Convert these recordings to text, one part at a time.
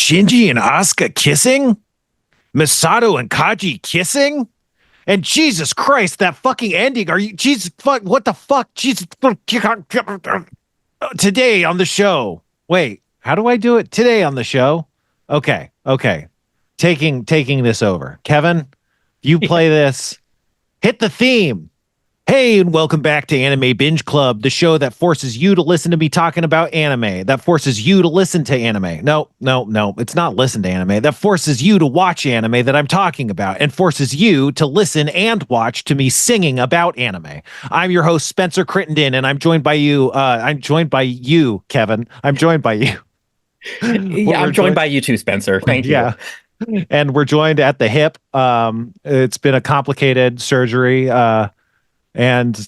Shinji and Asuka kissing? Misato and Kaji kissing? And Jesus Christ, that fucking ending. Are you Jesus fuck what the fuck? Jesus today on the show. Wait, how do I do it? Today on the show? Okay. Taking this over. Kevin, you play this. Hit the theme. Hey, and welcome back to Anime Binge Club, the show that forces you to listen to me talking about anime, that forces you to listen to anime. No, it's not listen to anime. That forces you to watch anime that I'm talking about and forces you to listen and watch to me singing about anime. I'm your host, Spencer Crittenden, and I'm joined by you. Kevin. I'm joined by you. Yeah, I'm joined by you too, Spencer. Thank you. Yeah. And we're joined at the hip. It's been a complicated surgery. And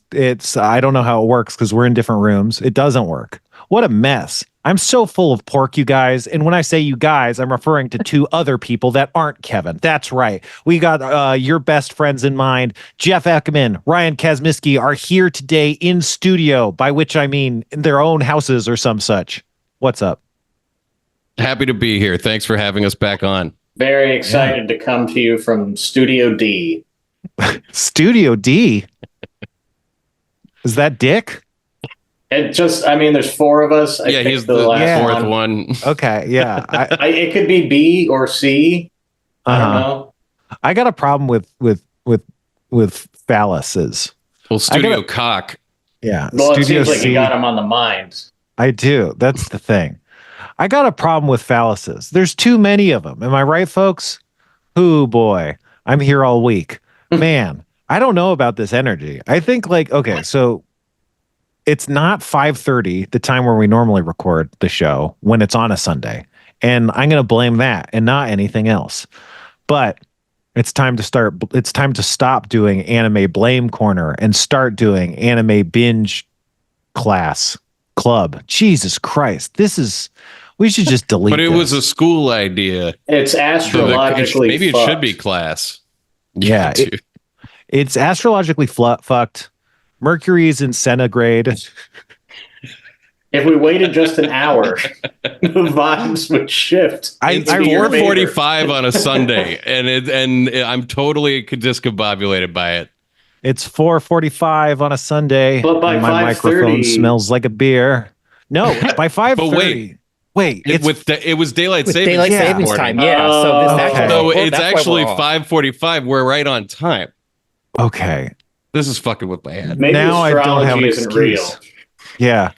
I don't know how it works because we're in different rooms. It doesn't work. What a mess. I'm so full of pork, you guys. And when I say you guys, I'm referring to two other people that aren't Kevin. That's right. We got your best friends in mind. Jeff Ekman, Ryan Kazmiski are here today in studio, by which I mean in their own houses or some such. What's up? Happy to be here. Thanks for having us back on. Very excited to come to you from Studio D. Studio D? Is that Dick? There's four of us. Yeah, he's the fourth one. Okay, yeah. It could be B or C. I don't know. I got a problem with phalluses. Well, Studio Cock. Yeah. Well, Studio it seems like C. you got him on the mind. I do. That's the thing. I got a problem with phalluses. There's too many of them. Am I right, folks? Oh, boy. I'm here all week. Man, I don't know about this energy. I think okay, so it's not 5:30, the time where we normally record the show when it's on a Sunday. And I'm going to blame that and not anything else. But it's time to stop doing anime blame corner and start doing anime binge club. Jesus Christ. We should just delete But it was a school idea. It's astrologically maybe it fucked. should be class. Yeah. It's astrologically fucked. Mercury's in centigrade. If we waited just an hour, the vibes would shift. It's 4:45 on a Sunday, and I'm totally discombobulated by it. It's 4:45 on a Sunday. But by my microphone smells like a beer. No, by 5:30. But wait, it was daylight savings time. Yeah, so this it's actually 5:45. We're right on time. Okay, this is fucking with my head. Maybe now I don't have an isn't real. excuse. Yeah,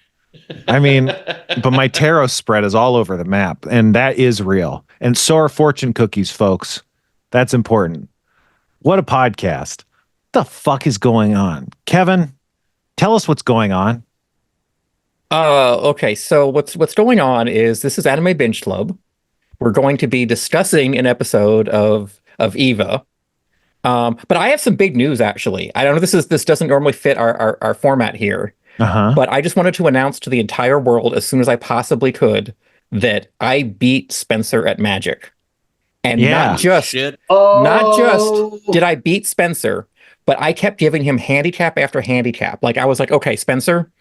I mean, but my tarot spread is all over the map, and that is real. And so are fortune cookies, folks. That's important. What a podcast! What the fuck is going on, Kevin? Tell us what's going on. Okay, so what's going on is this is Anime Binge Club. We're going to be discussing an episode of Eva. But I have some big news, actually. I don't know, this doesn't normally fit our format here. But I just wanted to announce to the entire world as soon as I possibly could that I beat Spencer at Magic. And not just did I beat Spencer, but I kept giving him handicap after handicap. Like I was like, okay, Spencer,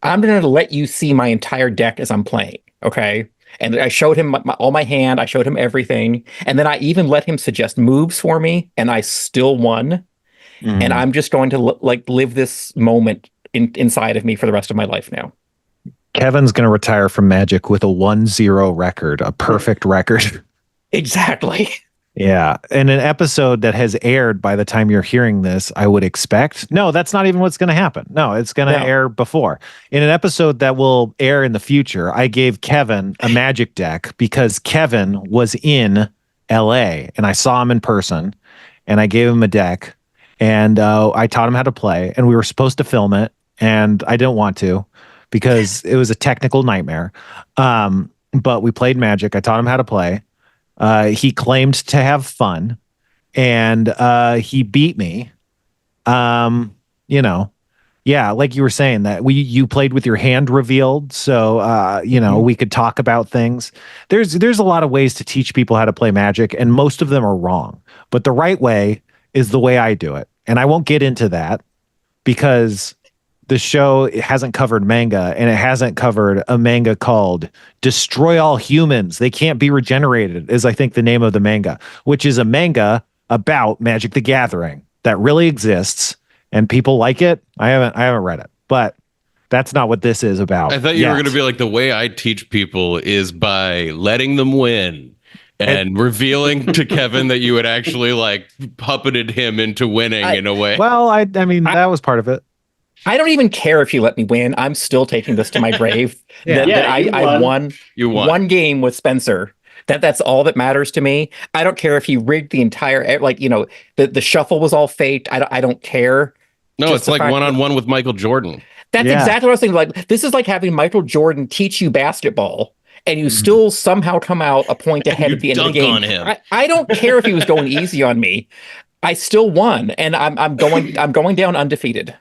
I'm going to let you see my entire deck as I'm playing, okay? And I showed him all my hand. I showed him everything. And then I even let him suggest moves for me, and I still won. Mm. And I'm just going to live this moment inside of me for the rest of my life now. Kevin's going to retire from Magic with a 1-0 record, a perfect record. Exactly. Yeah. In an episode that has aired by the time you're hearing this, I would expect. No, that's not even what's going to happen. No, it's going to air before. In an episode that will air in the future, I gave Kevin a Magic deck because Kevin was in LA and I saw him in person and I gave him a deck and I taught him how to play and we were supposed to film it and I didn't want to because it was a technical nightmare. But we played Magic. I taught him how to play. He claimed to have fun and he beat me. Yeah, like you were saying that you played with your hand revealed. So, we could talk about things. There's a lot of ways to teach people how to play Magic and most of them are wrong, but the right way is the way I do it. And I won't get into that because the show hasn't covered manga, and it hasn't covered a manga called Destroy All Humans. They Can't Be Regenerated is, I think, the name of the manga, which is a manga about Magic the Gathering that really exists, and people like it. I haven't read it, but that's not what this is about. I thought you were going to be like, the way I teach people is by letting them win and revealing to Kevin that you had actually like puppeted him into winning in a way. Well, I mean, that was part of it. I don't even care if you let me win. I'm still taking this to my grave. I won. You won one game with Spencer. That's all that matters to me. I don't care if he rigged the entire, like, you know, the shuffle was all faked. I don't care. No, just it's like one-on-one with Michael Jordan. That's exactly what I was thinking. Like, this is like having Michael Jordan teach you basketball, and you still somehow come out a point ahead at the end of the game. On him. I don't care if he was going easy on me. I still won, and I'm going down undefeated.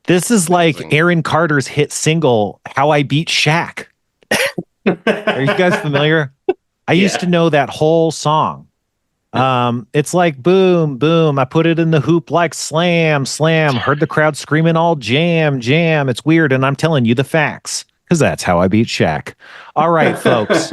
This is like Aaron Carter's hit single, "How I Beat Shaq." Are you guys familiar? I used to know that whole song. It's like boom, boom. I put it in the hoop like slam, slam. Heard the crowd screaming all jam, jam. It's weird, and I'm telling you the facts because that's how I beat Shaq. All right, folks.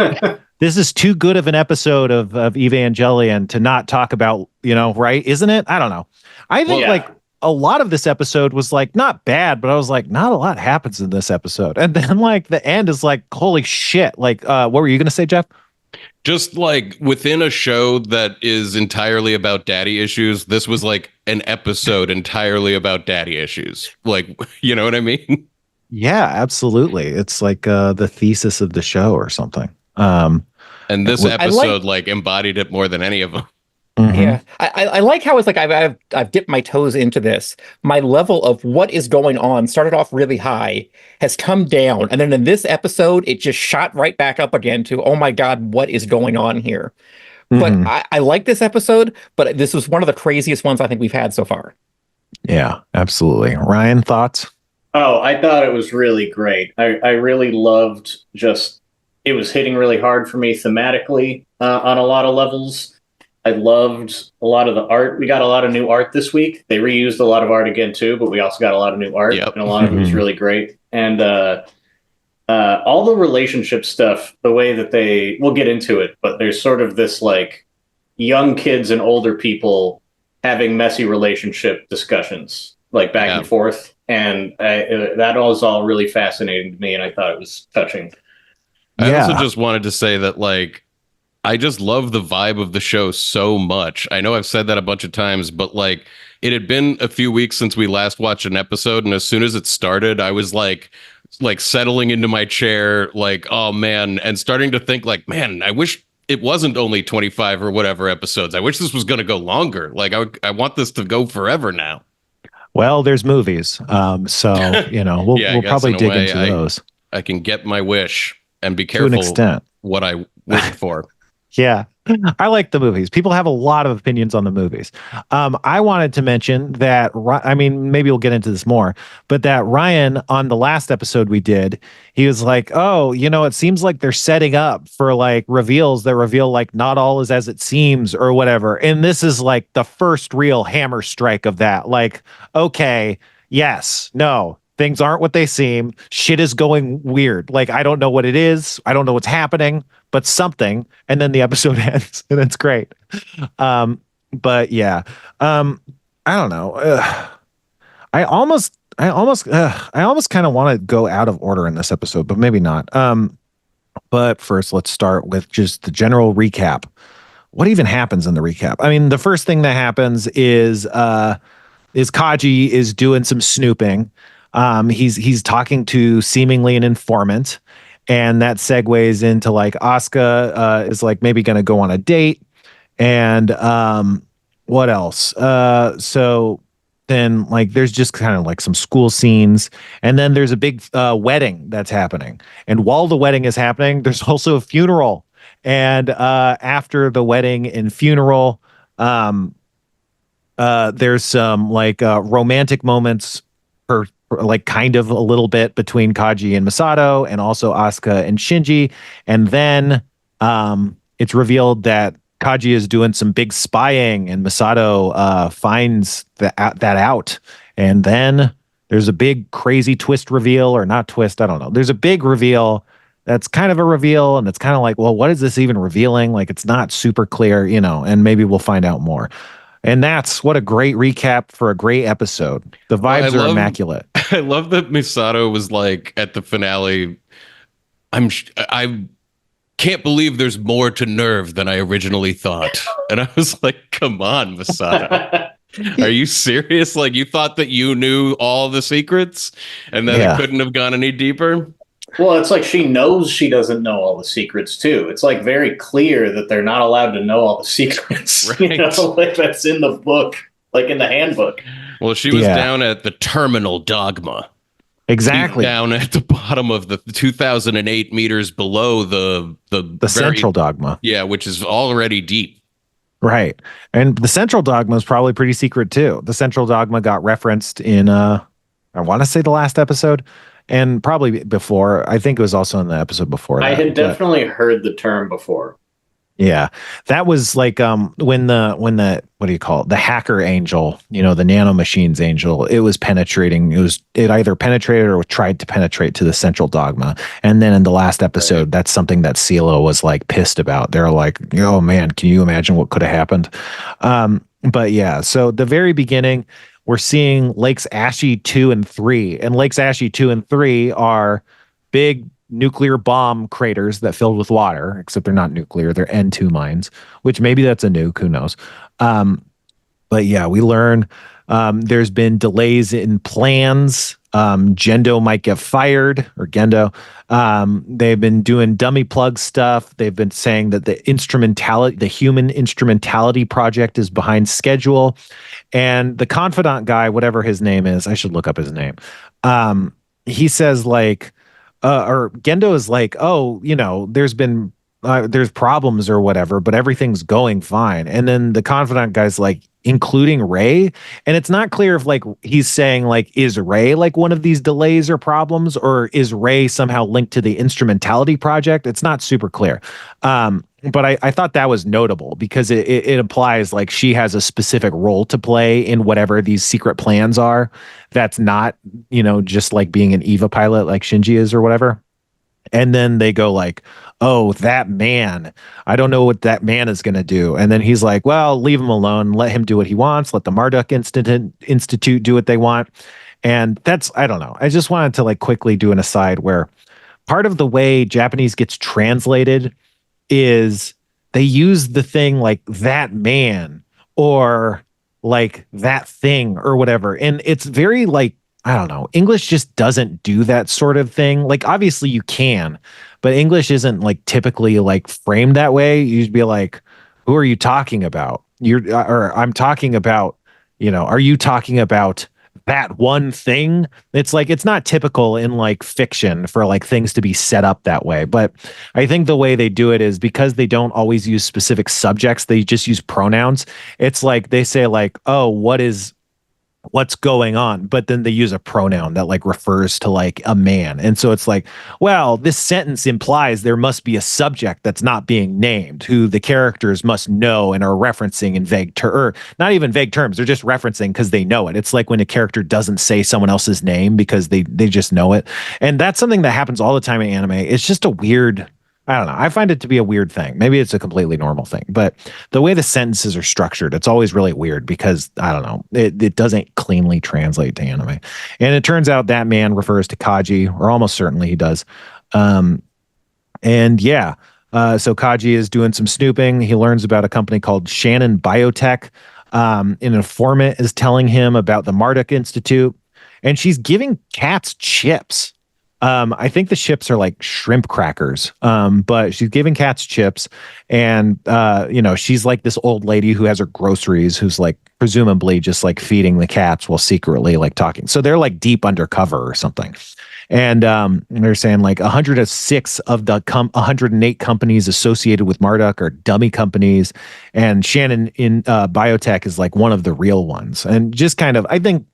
This is too good of an episode of Evangelion to not talk about, you know, right? Isn't it? I don't know. I think like a lot of this episode was like not bad, but I was like, not a lot happens in this episode. And then like the end is like, holy shit. Like, what were you going to say, Jeff? Just like within a show that is entirely about daddy issues, this was like an episode entirely about daddy issues. Like, you know what I mean? Yeah, absolutely. It's like the thesis of the show or something. And this episode like embodied it more than any of them. Mm-hmm. Yeah, I like how it's like I've dipped my toes into this. My level of what is going on started off really high, has come down, and then in this episode, it just shot right back up again to, oh my God, what is going on here? Mm-hmm. But I like this episode, but this was one of the craziest ones I think we've had so far. Yeah, absolutely. Ryan, thoughts? Oh, I thought it was really great. I really loved it was hitting really hard for me thematically on a lot of levels. I loved a lot of the art. We got a lot of new art this week. They reused a lot of art again too, but we also got a lot of new art, and a lot of it was really great. And all the relationship stuff, the way that we'll get into it, but there's sort of this like young kids and older people having messy relationship discussions, like back and forth. And that was all really fascinating to me, and I thought it was touching. I also just wanted to say that, like, I just love the vibe of the show so much. I know I've said that a bunch of times, but like it had been a few weeks since we last watched an episode. And as soon as it started, I was like settling into my chair, like, oh man, and starting to think like, man, I wish it wasn't only 25 or whatever episodes. I wish this was going to go longer. Like I want this to go forever now. Well, there's movies. So, you know, we'll probably dig into those. I can get my wish and be careful to an extent. What I wished for. Yeah, I like the movies. People have a lot of opinions on the movies. I wanted to mention that, I mean, maybe we'll get into this more, but that Ryan on the last episode we did, he was like, oh, you know, it seems like they're setting up for like reveals that reveal like not all is as it seems or whatever. And this is like the first real hammer strike of that. Like, okay, yes, no. Things aren't what they seem. Shit is going weird. Like, I don't know what it is. I don't know what's happening, but something. And then the episode ends, and it's great. But yeah, I don't know. I almost kind of want to go out of order in this episode, but maybe not. But first, let's start with just the general recap. What even happens in the recap? I mean, the first thing that happens is Kaji is doing some snooping. He's talking to seemingly an informant, and that segues into like Asuka is like maybe going to go on a date, and what else? So then like there's just kind of like some school scenes, and then there's a big wedding that's happening, and while the wedding is happening, there's also a funeral, and after the wedding and funeral, there's some like romantic moments per like kind of a little bit between Kaji and Misato, and also Asuka and Shinji. And then it's revealed that Kaji is doing some big spying, and Misato finds that out. And then There's a big crazy twist reveal, or not twist, I don't know. There's a big reveal that's kind of a reveal, and it's kind of like, well, what is this even revealing? Like, it's not super clear, and maybe we'll find out more. And that's what a great recap for a great episode. The vibes are immaculate. I love that Misato was like at the finale, I can't believe there's more to Nerv than I originally thought. And I was like, come on, Misato. Are you serious? Like, you thought that you knew all the secrets and that it couldn't have gone any deeper? Well, it's like she knows she doesn't know all the secrets, too. It's like very clear that they're not allowed to know all the secrets. Right. Like that's in the book, like in the handbook. Well, she was down at the terminal dogma. Exactly. Down at the bottom of the 2008 meters below the central dogma. Yeah, which is already deep. Right. And the central dogma is probably pretty secret, too. The central dogma got referenced in, I want to say the last episode. And probably before. I think it was also in the episode before that. I had definitely heard the term before. Yeah. That was like when the what do you call it? The hacker angel, the nanomachines angel, it was penetrating. It either penetrated or tried to penetrate to the central dogma. And then in the last episode, that's something that CeeLo was like pissed about. They're like, oh man, can you imagine what could have happened? But yeah, so the very beginning, we're seeing Lakes Ashy 2 and 3. And Lakes Ashy 2 and 3 are big nuclear bomb craters that filled with water, except they're not nuclear. They're N2 mines, which maybe that's a nuke. Who knows? But yeah, we learn there's been delays in plans. Gendo might get fired, or Gendo. They've been doing dummy plug stuff. They've been saying that the human instrumentality project is behind schedule. And the confidant guy, whatever his name is, I should look up his name. He says like, or Gendo is like, oh, there's problems or whatever, but everything's going fine. And then the confidant guy's like, including Ray. And it's not clear if like he's saying like, is Ray like one of these delays or problems, or is Ray somehow linked to the instrumentality project? It's not super clear. But I thought that was notable because it implies like she has a specific role to play in whatever these secret plans are. That's not, just like being an EVA pilot like Shinji is or whatever. And then they go like, oh, that man, I don't know what that man is going to do. And then he's like, well, leave him alone. Let him do what he wants. Let the Marduk Institute do what they want. And that's, I don't know. I just wanted to like quickly do an aside where part of the way Japanese gets translated is they use the thing like that man or like that thing or whatever. And it's very like, I don't know. English just doesn't do that sort of thing. Like, obviously you can, but English isn't like typically like framed that way. You'd be like, who are you talking about? I'm talking about, are you talking about that one thing? It's like, it's not typical in like fiction for like things to be set up that way. But I think the way they do it is because they don't always use specific subjects. They just use pronouns. It's like they say like, oh, what's going on, but then they use a pronoun that like refers to like a man. And so it's like, well, this sentence implies there must be a subject that's not being named, who the characters must know and are referencing in vague or not even vague terms. They're just referencing because they know it. It's like when a character doesn't say someone else's name because they just know it. And that's something that happens all the time in anime. It's just a weird, I don't know. I find it to be a weird thing. Maybe it's a completely normal thing, but the way the sentences are structured, it's always really weird because I don't know. It doesn't cleanly translate to anime. And it turns out that man refers to Kaji, or almost certainly he does. So Kaji is doing some snooping. He learns about a company called Shannon Biotech. An informant is telling him about the Marduk Institute, and she's giving cats chips. I think the chips are like shrimp crackers, but she's giving cats chips, and she's like this old lady who has her groceries, who's like presumably just like feeding the cats while secretly like talking. So they're like deep undercover or something. And they're saying like 106 of the 108 companies associated with Marduk are dummy companies, and Shannon in Biotech is like one of the real ones. And just kind of, I think,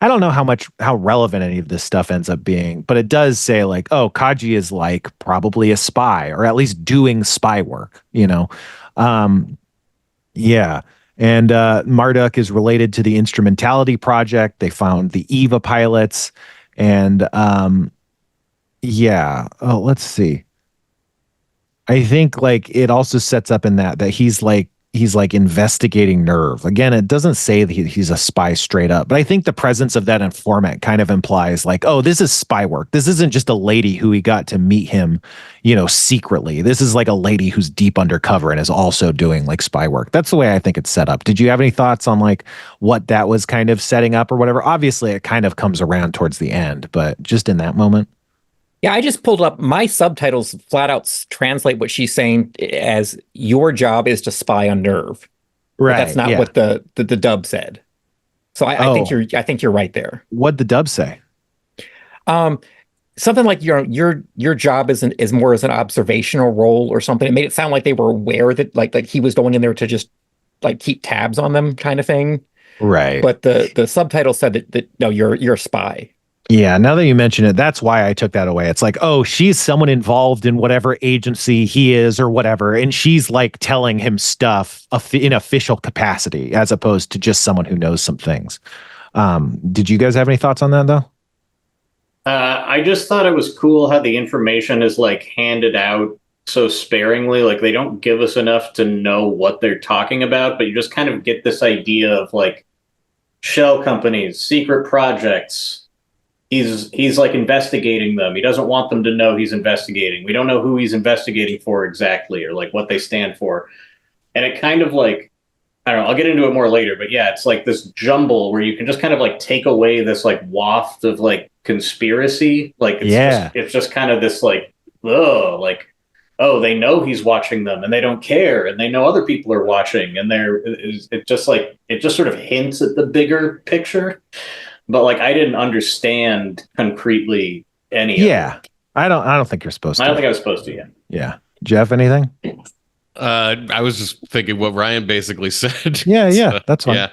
I don't know how relevant any of this stuff ends up being, but it does say like, oh, Kaji is like probably a spy, or at least doing spy work, Yeah. And Marduk is related to the Instrumentality Project. They found the Eva pilots. And yeah. Oh, let's see. I think like it also sets up in that he's like investigating Nerv. Again, it doesn't say that he's a spy straight up, but I think the presence of that informant kind of implies like, oh, this is spy work. This isn't just a lady who we got to meet him, secretly. This is like a lady who's deep undercover and is also doing like spy work. That's the way I think it's set up. Did you have any thoughts on like what that was kind of setting up or whatever? Obviously, it kind of comes around towards the end, but just in that moment. Yeah, I just pulled up my subtitles flat out translate what she's saying as your job is to spy on Nerv. Right. But that's not what the dub said. So I think you're right there. What'd the dub say? Something like your job is more as an observational role or something. It made it sound like they were aware that like he was going in there to just like keep tabs on them kind of thing. Right. But the subtitle said that no, you're a spy. Yeah, now that you mention it, that's why I took that away. It's like, oh, she's someone involved in whatever agency he is or whatever, and she's like telling him stuff in official capacity as opposed to just someone who knows some things. Did you guys have any thoughts on that, though? I just thought it was cool how the information is like handed out so sparingly. Like they don't give us enough to know what they're talking about, but you just kind of get this idea of like shell companies, secret projects. He's like investigating them. He doesn't want them to know he's investigating. We don't know who he's investigating for exactly or like what they stand for. And it kind of like, I don't know, I'll get into it more later, but yeah, it's like this jumble where you can just kind of like take away this like waft of like conspiracy. Like it's just kind of this like, oh, they know he's watching them and they don't care and they know other people are watching and it just sort of hints at the bigger picture. But like I didn't understand concretely any of it. I don't think you're supposed to. I don't think I was supposed to, Yeah. Jeff, anything? I was just thinking what Ryan basically said. Yeah, that's fine. Yeah.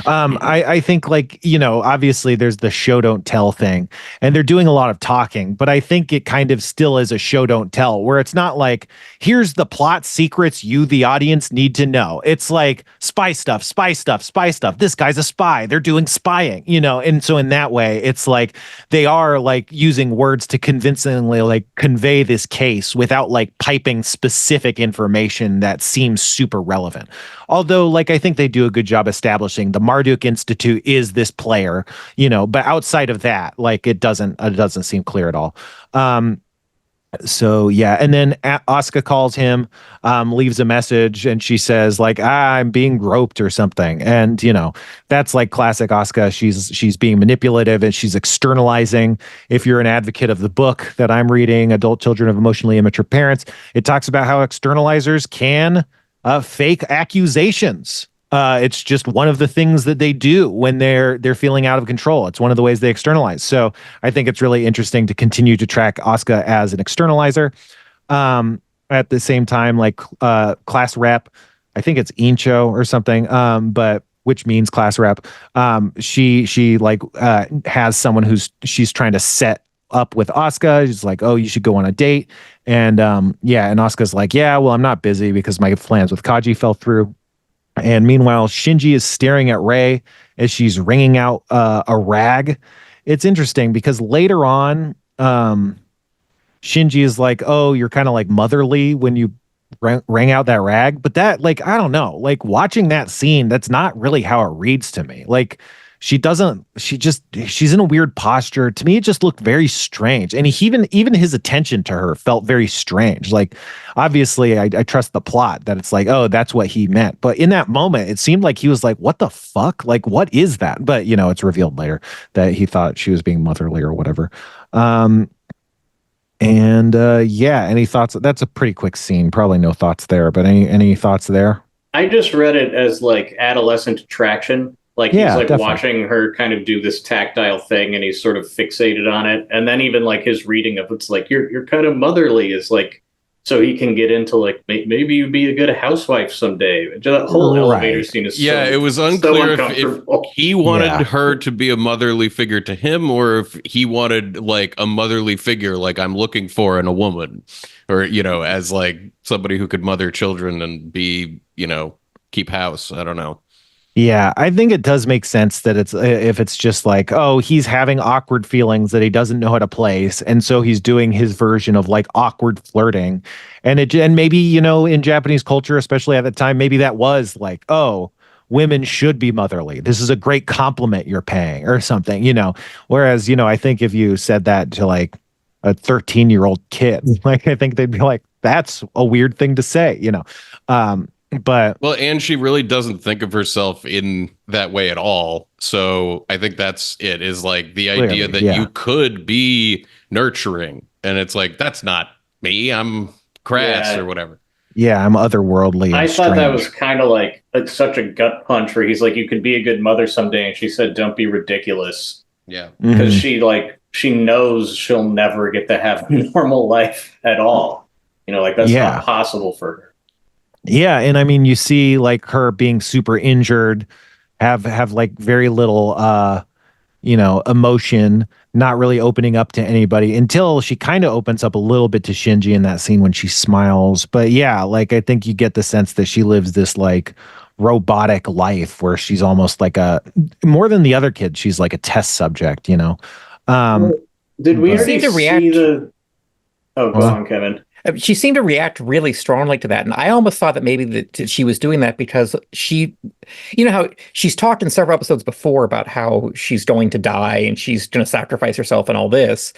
I think like, obviously there's the show don't tell thing and they're doing a lot of talking, but I think it kind of still is a show don't tell where it's not like, here's the plot secrets you, the audience, need to know. It's like spy stuff. This guy's a spy. They're doing spying, and so in that way, it's like they are like using words to convincingly like convey this case without like piping specific information that seems super relevant. Although, like, I think they do a good job establishing the Marduk Institute is this player, but outside of that, like, it doesn't seem clear at all. So yeah, and then Asuka calls him, leaves a message, and she says like, I'm being groped or something, and that's like classic Asuka. She's being manipulative and she's externalizing. If you're an advocate of the book that I'm reading, Adult Children of Emotionally Immature Parents, it talks about how externalizers can fake accusations. It's just one of the things that they do when they're feeling out of control. It's one of the ways they externalize. So I think it's really interesting to continue to track Asuka as an externalizer. At the same time, like class rep, I think it's Incho or something, but which means class rep. She like has someone she's trying to set up with Asuka. She's like, oh, you should go on a date. And and Asuka's like, yeah, well, I'm not busy because my plans with Kaji fell through. And meanwhile, Shinji is staring at Rei as she's wringing out a rag. It's interesting because later on, Shinji is like, oh, you're kind of like motherly when you wring out that rag. But that, like, I don't know, like watching that scene, that's not really how it reads to me. Like, she's in a weird posture. To me, it just looked very strange. And even his attention to her felt very strange. Like, obviously, I trust the plot that it's like, oh, that's what he meant. But in that moment, it seemed like he was like, what the fuck? Like, what is that? But, it's revealed later that he thought she was being motherly or whatever. Any thoughts? That's a pretty quick scene. Probably no thoughts there, but any thoughts there? I just read it as like adolescent attraction. Like he's like definitely watching her kind of do this tactile thing and he's sort of fixated on it. And then even like his reading of it's like, you're kind of motherly is like, so he can get into like, maybe you'd be a good housewife someday. That whole elevator scene is it was unclear if he wanted her to be a motherly figure to him or if he wanted like a motherly figure like I'm looking for in a woman or, as like somebody who could mother children and be, keep house. I don't know. Yeah, I think it does make sense that it's if it's just like, oh, he's having awkward feelings that he doesn't know how to place, and so he's doing his version of like awkward flirting, and maybe in Japanese culture, especially at the time, maybe that was like, oh, women should be motherly. This is a great compliment you're paying, or something. Whereas I think if you said that to like a 13-year-old kid, like I think they'd be like, that's a weird thing to say. But well, and she really doesn't think of herself in that way at all. So I think that's it, is like the idea that you could be nurturing, and it's like, that's not me, I'm crass or whatever. Yeah, I'm otherworldly. I thought that was kind of like such a gut punch where he's like, you could be a good mother someday, and she said, don't be ridiculous. Yeah, because she knows she'll never get to have a normal life at all. That's not possible for her. Yeah, and I mean, you see like her being super injured, have like very little emotion, not really opening up to anybody until she kind of opens up a little bit to Shinji in that scene when she smiles. But yeah, like I think you get the sense that she lives this like robotic life where she's almost like more than the other kids, she's like a test subject. Did we already see the? Oh, go on, Kevin. She seemed to react really strongly to that. And I almost thought that maybe that she was doing that because how she's talked in several episodes before about how she's going to die and she's going to sacrifice herself and all this,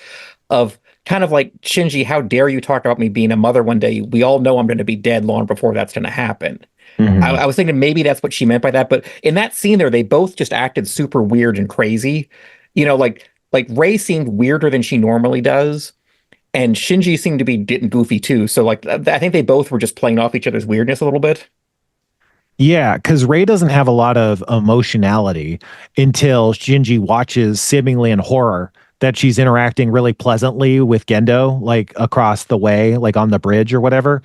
of kind of like, Shinji, how dare you talk about me being a mother one day? We all know I'm going to be dead long before that's going to happen. Mm-hmm. I was thinking maybe that's what she meant by that. But in that scene there, they both just acted super weird and crazy. Like Rei seemed weirder than she normally does. And Shinji seemed to be getting goofy too. So like, I think they both were just playing off each other's weirdness a little bit. Yeah, because Rei doesn't have a lot of emotionality until Shinji watches seemingly in horror that she's interacting really pleasantly with Gendo, like across the way, like on the bridge or whatever.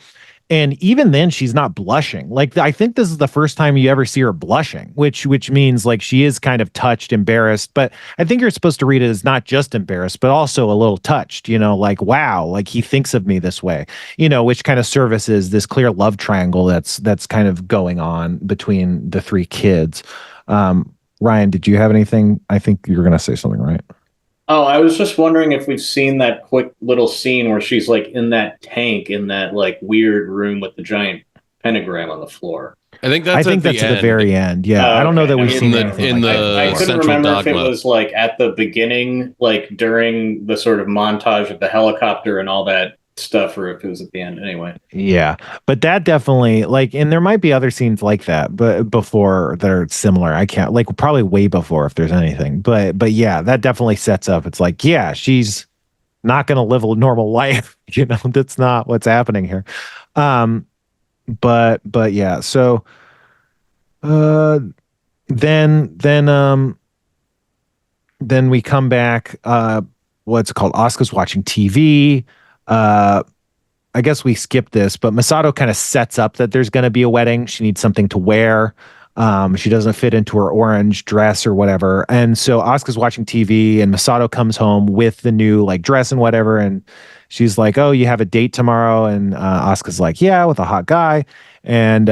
And even then, she's not blushing. Like, I think this is the first time you ever see her blushing, which means like she is kind of touched, embarrassed. But I think you're supposed to read it as not just embarrassed, but also a little touched, like, wow, like he thinks of me this way, which kind of services this clear love triangle that's kind of going on between the three kids. Ryan, did you have anything? I think you were going to say something, right? Oh, I was just wondering if we've seen that quick little scene where she's like in that tank in that like weird room with the giant pentagram on the floor. I think that's at the very end. Yeah, I don't know that we've seen anything I couldn't remember if it was like at the beginning, like during the sort of montage of the helicopter and all that stuff, or if it was at the end. Anyway, yeah, but that definitely and there might be other scenes like that, but before that are similar. I can't probably way before if there's anything, but yeah, that definitely sets up. It's like, yeah, she's not going to live a normal life. That's not what's happening here. But yeah, so then we come back. What's it called? Asuka's watching TV. I guess we skipped this, but Misato kind of sets up that there's going to be a wedding. She needs something to wear. She doesn't fit into her orange dress or whatever. And so Asuka's watching TV and Misato comes home with the new dress and whatever. And she's like, oh, you have a date tomorrow? And Asuka's like, yeah, with a hot guy. And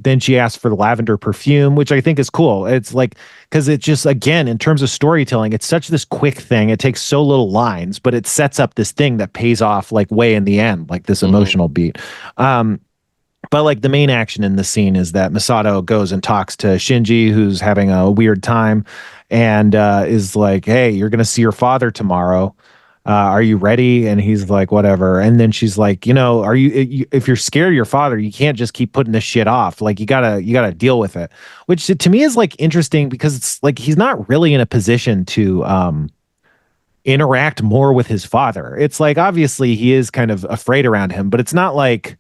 then she asks for the lavender perfume, which I think is cool. It's like, because it just, again, in terms of storytelling, it's such this quick thing. It takes so little lines, but it sets up this thing that pays off way in the end, like this emotional beat. But the main action in the scene is that Misato goes and talks to Shinji, who's having a weird time, and is like, hey, you're going to see your father tomorrow. Are you ready? And he's like, whatever. And then she's like, are you, if you're scared of your father, you can't just keep putting this shit off. You gotta deal with it, which to me is interesting because it's he's not really in a position to, interact more with his father. It's obviously he is kind of afraid around him, but it's not like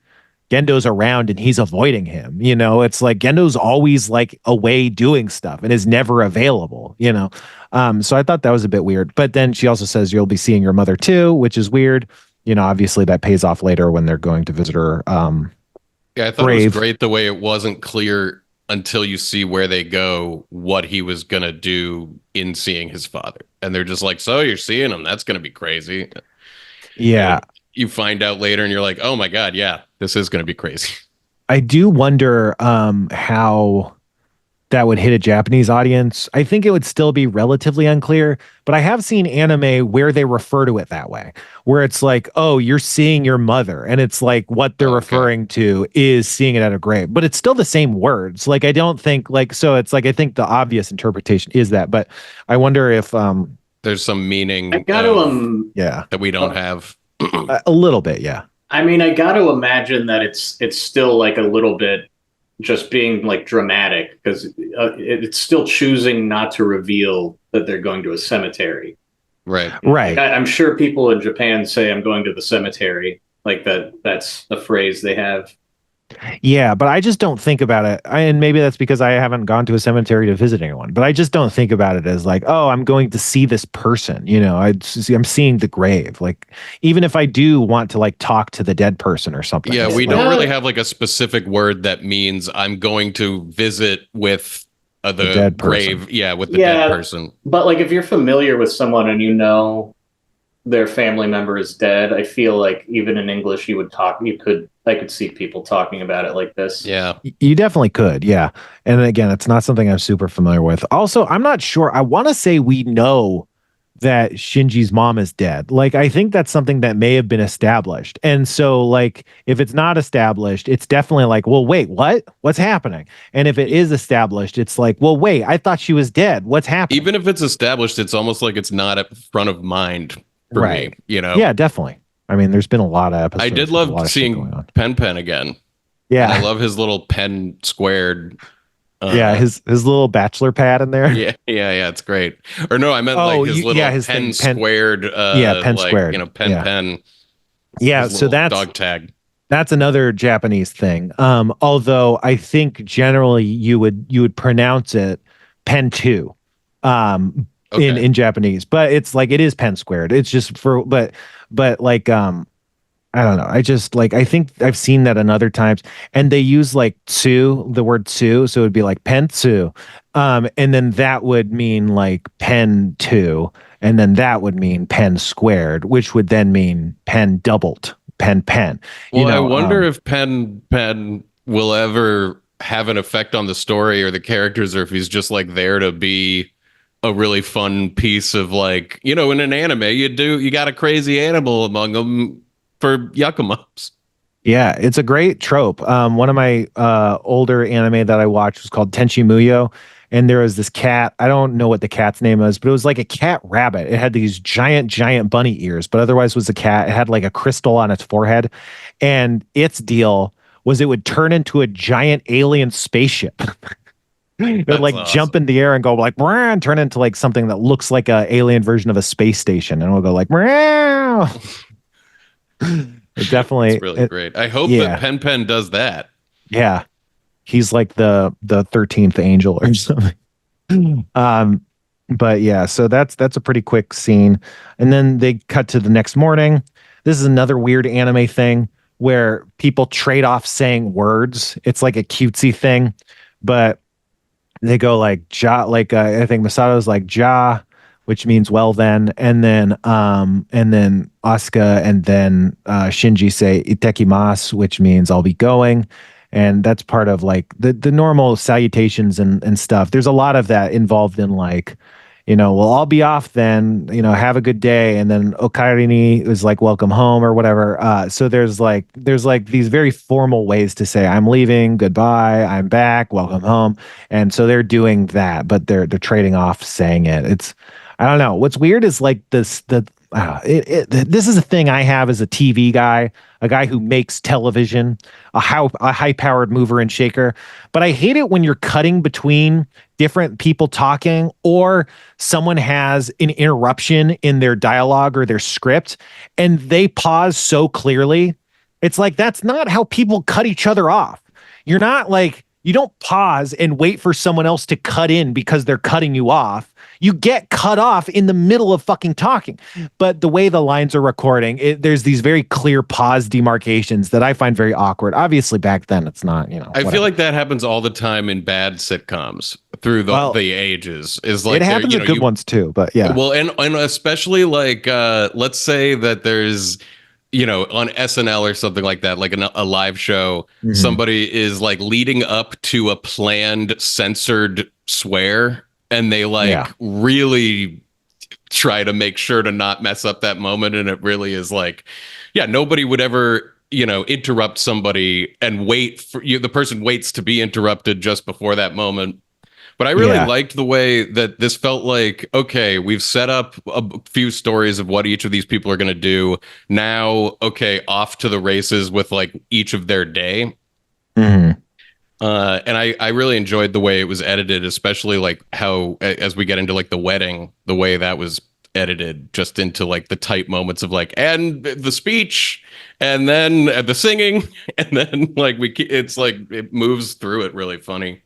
Gendo's around and he's avoiding him. It's Gendo's always away doing stuff and is never available, So I thought that was a bit weird. But then she also says you'll be seeing your mother too, which is weird. Obviously that pays off later when they're going to visit her. Yeah, I thought it was great the way it wasn't clear until you see where they go what he was going to do in seeing his father. And they're just like, so you're seeing him. That's going to be crazy. Yeah. You find out later and you're like, oh my God, yeah, this is going to be crazy. I do wonder how that would hit a Japanese audience. I think it would still be relatively unclear, but I have seen anime where they refer to it that way, where it's like, oh, you're seeing your mother. And it's like what they're referring to is seeing it at a grave, but it's still the same words. Like, I don't think like, so it's like, I think the obvious interpretation is that, but I wonder if there's some meaning I got to that we don't have. a little bit. Yeah. I mean, I got to imagine that it's still like a little bit just being like dramatic, because it's still choosing not to reveal that they're going to a cemetery. Right. Right. Like, I'm sure people in Japan say I'm going to the cemetery, like that's a phrase they have. Yeah, but I just don't think about it. And maybe that's because I haven't gone to a cemetery to visit anyone, but I just don't think about it as like, oh, I'm going to see this person. You know, I'm seeing the grave. Like, even if I do want to like talk to the dead person or something. Yeah, we like, don't really have like a specific word that means I'm going to visit with the dead grave. person. Yeah, with the dead person. But like, if you're familiar with someone and you know their family member is dead, I feel like even in English I could see people talking about it like this. Yeah. You definitely could. Yeah. And again, it's not something I'm super familiar with. Also, I'm not sure. I want to say we know that Shinji's mom is dead. Like, I think that's something that may have been established. And so, like, if it's not established, it's definitely like, well, wait, what? What's happening? And if it is established, it's like, well, wait, I thought she was dead. What's happening? Even if it's established, it's almost like it's not at front of mind for me, you know? Yeah, definitely. I mean, there's been a lot of episodes. I did love seeing Pen again. Yeah. And I love his little pen squared. Yeah, his little bachelor pad in there. Yeah, it's great. Or no, I meant like his little his pen thing, squared. Pen like, squared. You know, pen. Yeah, so that's dog tag. That's another Japanese thing. Although I think generally you would pronounce it pen 2. In Japanese, but it's like it is pen squared. It's just for but like I don't know. I just like I think I've seen that in other times, and they use like tsu, the word tsu, so it would be like pen tsu, and then that would mean like pen 2, and then that would mean pen squared, which would then mean pen doubled, pen. Well, I wonder if pen will ever have an effect on the story or the characters, or if he's just like there to be a really fun piece of, like, you know, in an anime, you got a crazy animal among them for yakumos. Yeah, it's a great trope. One of my older anime that I watched was called Tenchi Muyo, and there was this cat. I don't know what the cat's name is, but it was like a cat rabbit. It had these giant bunny ears, but otherwise was a cat. It had like a crystal on its forehead, and its deal was it would turn into a giant alien spaceship. It would like awesome. Jump in the air and go like and turn into like something that looks like a alien version of a space station, and it'll go like It definitely, it's really great. I hope that Pen does that. Yeah, he's like the 13th angel or something. But yeah, so that's a pretty quick scene, and then they cut to the next morning. This is another weird anime thing where people trade off saying words. It's like a cutesy thing, but they go like ja, like I think Misato's like ja, which means well then, and then Asuka and then Shinji say itekimasu, which means I'll be going, and that's part of like the normal salutations and stuff. There's a lot of that involved in like, you know, well, I'll be off then, you know, have a good day, and then okarini is like welcome home or whatever. So there's like these very formal ways to say I'm leaving, goodbye, I'm back, welcome home, and so they're doing that, but they're trading off saying it. It's, I don't know. What's weird is like this is a thing I have as a TV guy, a guy who makes television, a high-powered mover and shaker. But I hate it when you're cutting between different people talking, or someone has an interruption in their dialogue or their script, and they pause so clearly. It's like, that's not how people cut each other off. You're not like, you don't pause and wait for someone else to cut in because they're cutting you off. You get cut off in the middle of fucking talking. But the way the lines are recording, there's these very clear pause demarcations that I find very awkward. Obviously, back then, it's not, you know. I feel like that happens all the time in bad sitcoms through the ages. Is like it happens in good ones too, but yeah. Well, and especially like, let's say that there's on SNL or something like that, like a live show, somebody is like leading up to a planned censored swear, and they really try to make sure to not mess up that moment. And it really is like, nobody would ever, interrupt somebody and wait for you. The person waits to be interrupted just before that moment. But I really liked the way that this felt like, okay, we've set up a few stories of what each of these people are going to do. Now, okay, off to the races with like each of their day. And I really enjoyed the way it was edited, especially like how, as we get into like the wedding, the way that was edited just into like the tight moments of like, and the speech, and then the singing, and then like it's like it moves through it really funny.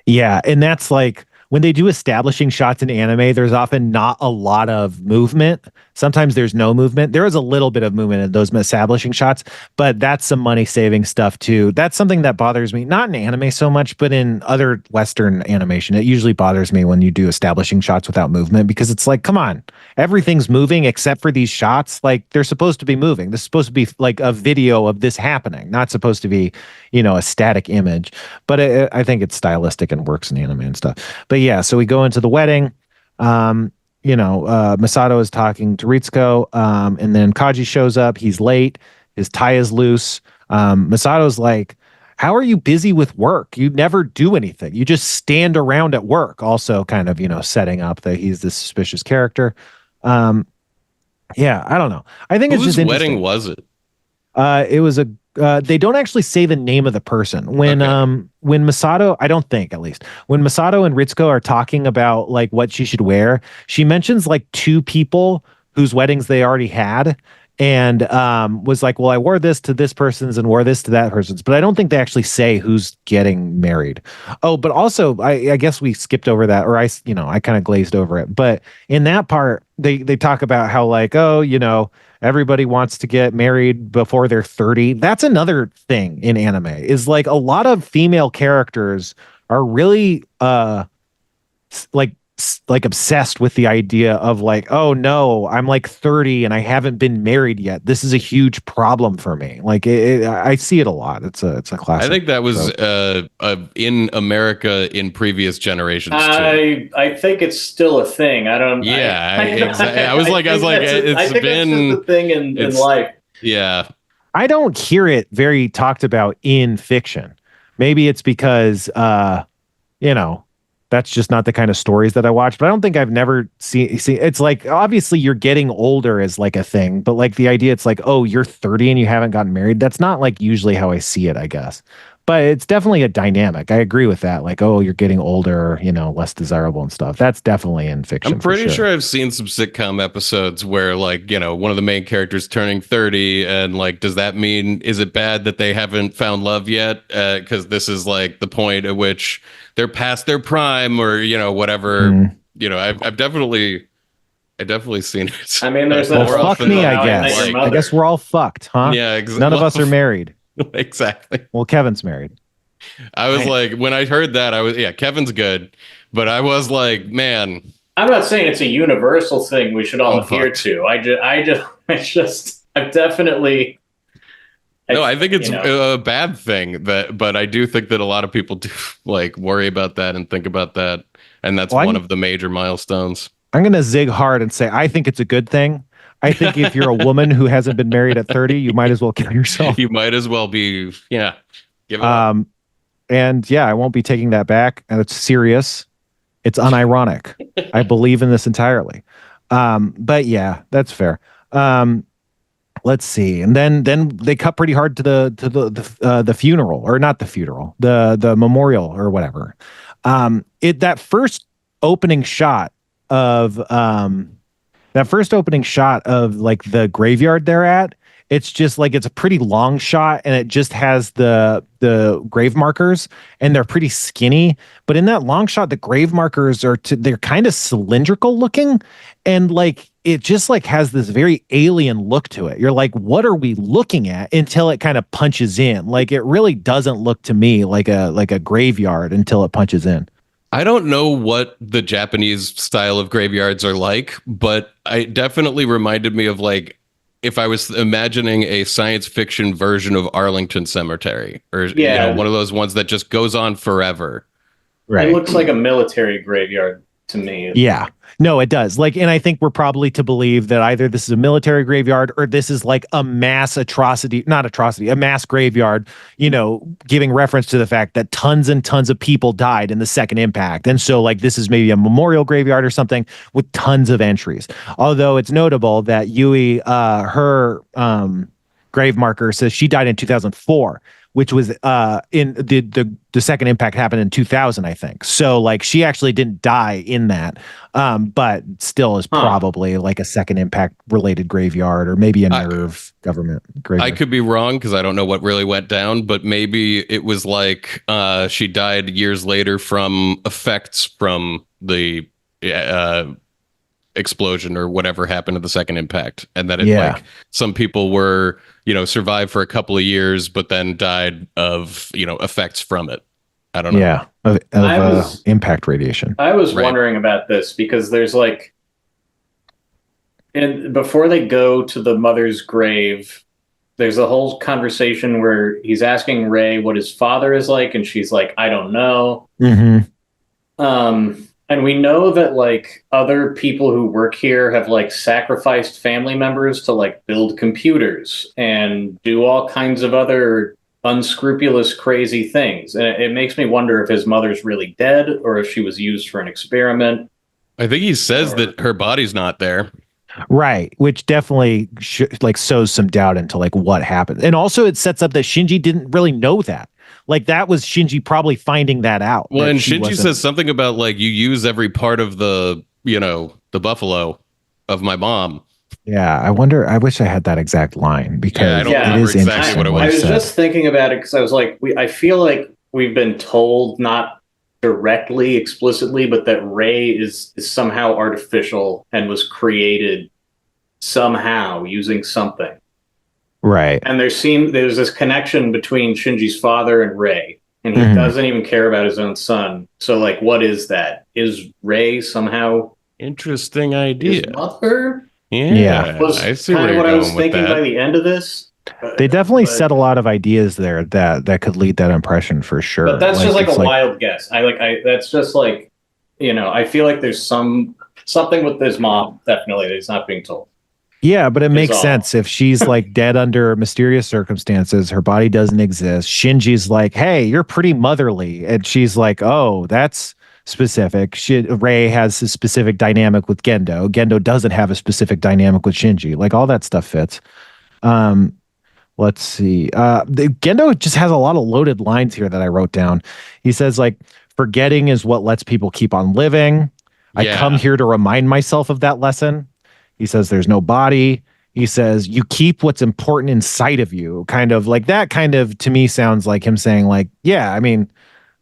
Yeah, and that's like when they do establishing shots in anime, there's often not a lot of movement. Sometimes there's no movement. There is a little bit of movement in those establishing shots, but that's some money saving stuff too. That's something that bothers me, not in anime so much, but in other Western animation. It usually bothers me when you do establishing shots without movement, because it's like, come on, everything's moving except for these shots. Like, they're supposed to be moving. This is supposed to be like a video of this happening, not supposed to be, a static image. But I think it's stylistic and works in anime and stuff. But yeah, so we go into the wedding. Misato is talking to Ritsuko, and then Kaji shows up. He's late. His tie is loose. Misato's like, how are you busy with work? You never do anything. You just stand around at work. Also kind of, setting up that he's this suspicious character. I don't know. I think it's just interesting. Whose wedding was it? It was they don't actually say the name of the person when Misato, I don't think, at least when Misato and Ritsuko are talking about like what she should wear, she mentions like two people whose weddings they already had, and was like, well, I wore this to this person's and wore this to that person's, but I don't think they actually say who's getting married. Oh, but also I guess we skipped over that, or I kind of glazed over it, but in that part they talk about how like, everybody wants to get married before they're 30. That's another thing in anime, is like a lot of female characters are really like obsessed with the idea of like, oh no, I'm like 30 and I haven't been married yet. This is a huge problem for me. Like I see it a lot. It's a classic. I think that was in America in previous generations too. I think it's still a thing. I don't. Yeah, exactly. I was like, it's been that's the thing in life. Yeah, I don't hear it very talked about in fiction. Maybe it's because that's just not the kind of stories that I watch, but I don't think I've never seen it's like, obviously you're getting older is like a thing, but like the idea, it's like, oh, you're 30 and you haven't gotten married. That's not like usually how I see it, I guess. But it's definitely a dynamic. I agree with that. Like, oh, you're getting older, less desirable and stuff. That's definitely in fiction. I'm pretty sure I've seen some sitcom episodes where like, one of the main characters turning 30, and like, does that mean, is it bad that they haven't found love yet? Because this is like the point at which they're past their prime, or, whatever. I've definitely seen it. I mean, there's that. Well, fuck me, I guess. I guess we're all fucked, huh? Yeah, exactly. None of us are married. Exactly. Well, Kevin's married. I was like, when I heard that, Kevin's good, but I was like, man. I'm not saying it's a universal thing we should all adhere to. I've definitely. I think it's a bad thing, but I do think that a lot of people do like worry about that and think about that, and that's one of the major milestones. I'm gonna zig hard and say I think it's a good thing. I think if you're a woman who hasn't been married at 30, you might as well kill yourself. You might as well be, give it up. And I won't be taking that back. And it's serious. It's unironic. I believe in this entirely. But yeah, that's fair. Let's see. And then they cut pretty hard to the funeral, or not the funeral, the memorial or whatever. That first opening shot of like the graveyard they're at, it's just like, it's a pretty long shot, and it just has the grave markers, and they're pretty skinny. But in that long shot, the grave markers they're kind of cylindrical looking, and like it just like has this very alien look to it. You're like, what are we looking at? Until it kind of punches in. Like, it really doesn't look to me like a graveyard until it punches in. I don't know what the Japanese style of graveyards are like, but it definitely reminded me of like if I was imagining a science fiction version of Arlington Cemetery, or one of those ones that just goes on forever. Right. It looks like a military graveyard to me. Yeah. No, it does. And I think we're probably to believe that either this is a military graveyard or this is like a mass a mass graveyard, giving reference to the fact that tons and tons of people died in the second impact. And so like this is maybe a memorial graveyard or something with tons of entries. Although it's notable that Yui, her grave marker says she died in 2004. Which was in the second impact happened in 2000, I think. So like she actually didn't die in that, but still is probably like a second impact related graveyard or maybe a Nerv government graveyard. I could be wrong because I don't know what really went down, but maybe it was like she died years later from effects from the explosion or whatever happened to the second impact, and that like some people were survived for a couple of years but then died of effects from it. I don't know. Of impact radiation. I was wondering about this because there's like, and before they go to the mother's grave, there's a whole conversation where he's asking Rei what his father is like, and she's like, I don't know. And we know that like other people who work here have like sacrificed family members to like build computers and do all kinds of other unscrupulous, crazy things. And it makes me wonder if his mother's really dead or if she was used for an experiment. I think he says that her body's not there. Right, which definitely sows some doubt into like what happened. And also it sets up that Shinji didn't really know that. Like that was Shinji probably finding that out. Well, and Shinji says something about like you use every part of the buffalo of my mom. Yeah, I wish I had that exact line because I don't remember exactly what it was. I was just thinking about it because I was like, I feel like we've been told not directly, explicitly, but that Rei is somehow artificial and was created somehow using something. Right. And there's this connection between Shinji's father and Rei, and he doesn't even care about his own son. So, like, what is that? Is Rei somehow interesting idea? His mother? Yeah. I see kind of what I was thinking by the end of this. They definitely set a lot of ideas there that could lead that impression for sure. But that's just like a wild guess. That's just like, I feel like there's something with his mom definitely that he's not being told. Yeah, but it makes sense if she's like dead under mysterious circumstances, her body doesn't exist. Shinji's like, hey, you're pretty motherly. And she's like, oh, that's specific. Rei has a specific dynamic with Gendo. Gendo doesn't have a specific dynamic with Shinji. Like all that stuff fits. Let's see. Gendo just has a lot of loaded lines here that I wrote down. He says like, forgetting is what lets people keep on living. I come here to remind myself of that lesson. He says there's no body. He says you keep what's important inside of you. Kind of like that kind of to me sounds like him saying like, yeah, I mean,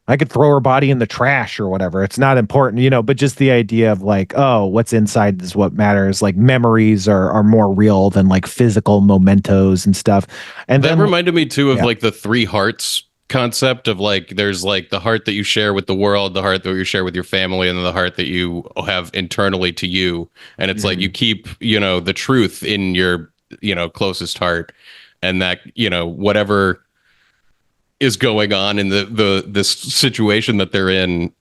I could throw her body in the trash or whatever. It's not important, but just the idea of like, oh, what's inside is what matters. Like memories are more real than like physical mementos and stuff. And that reminded me too of like the 3 hearts concept of like there's like the heart that you share with the world, the heart that you share with your family, and then the heart that you have internally to you. And it's like you keep the truth in your closest heart, and that whatever is going on in this situation that they're in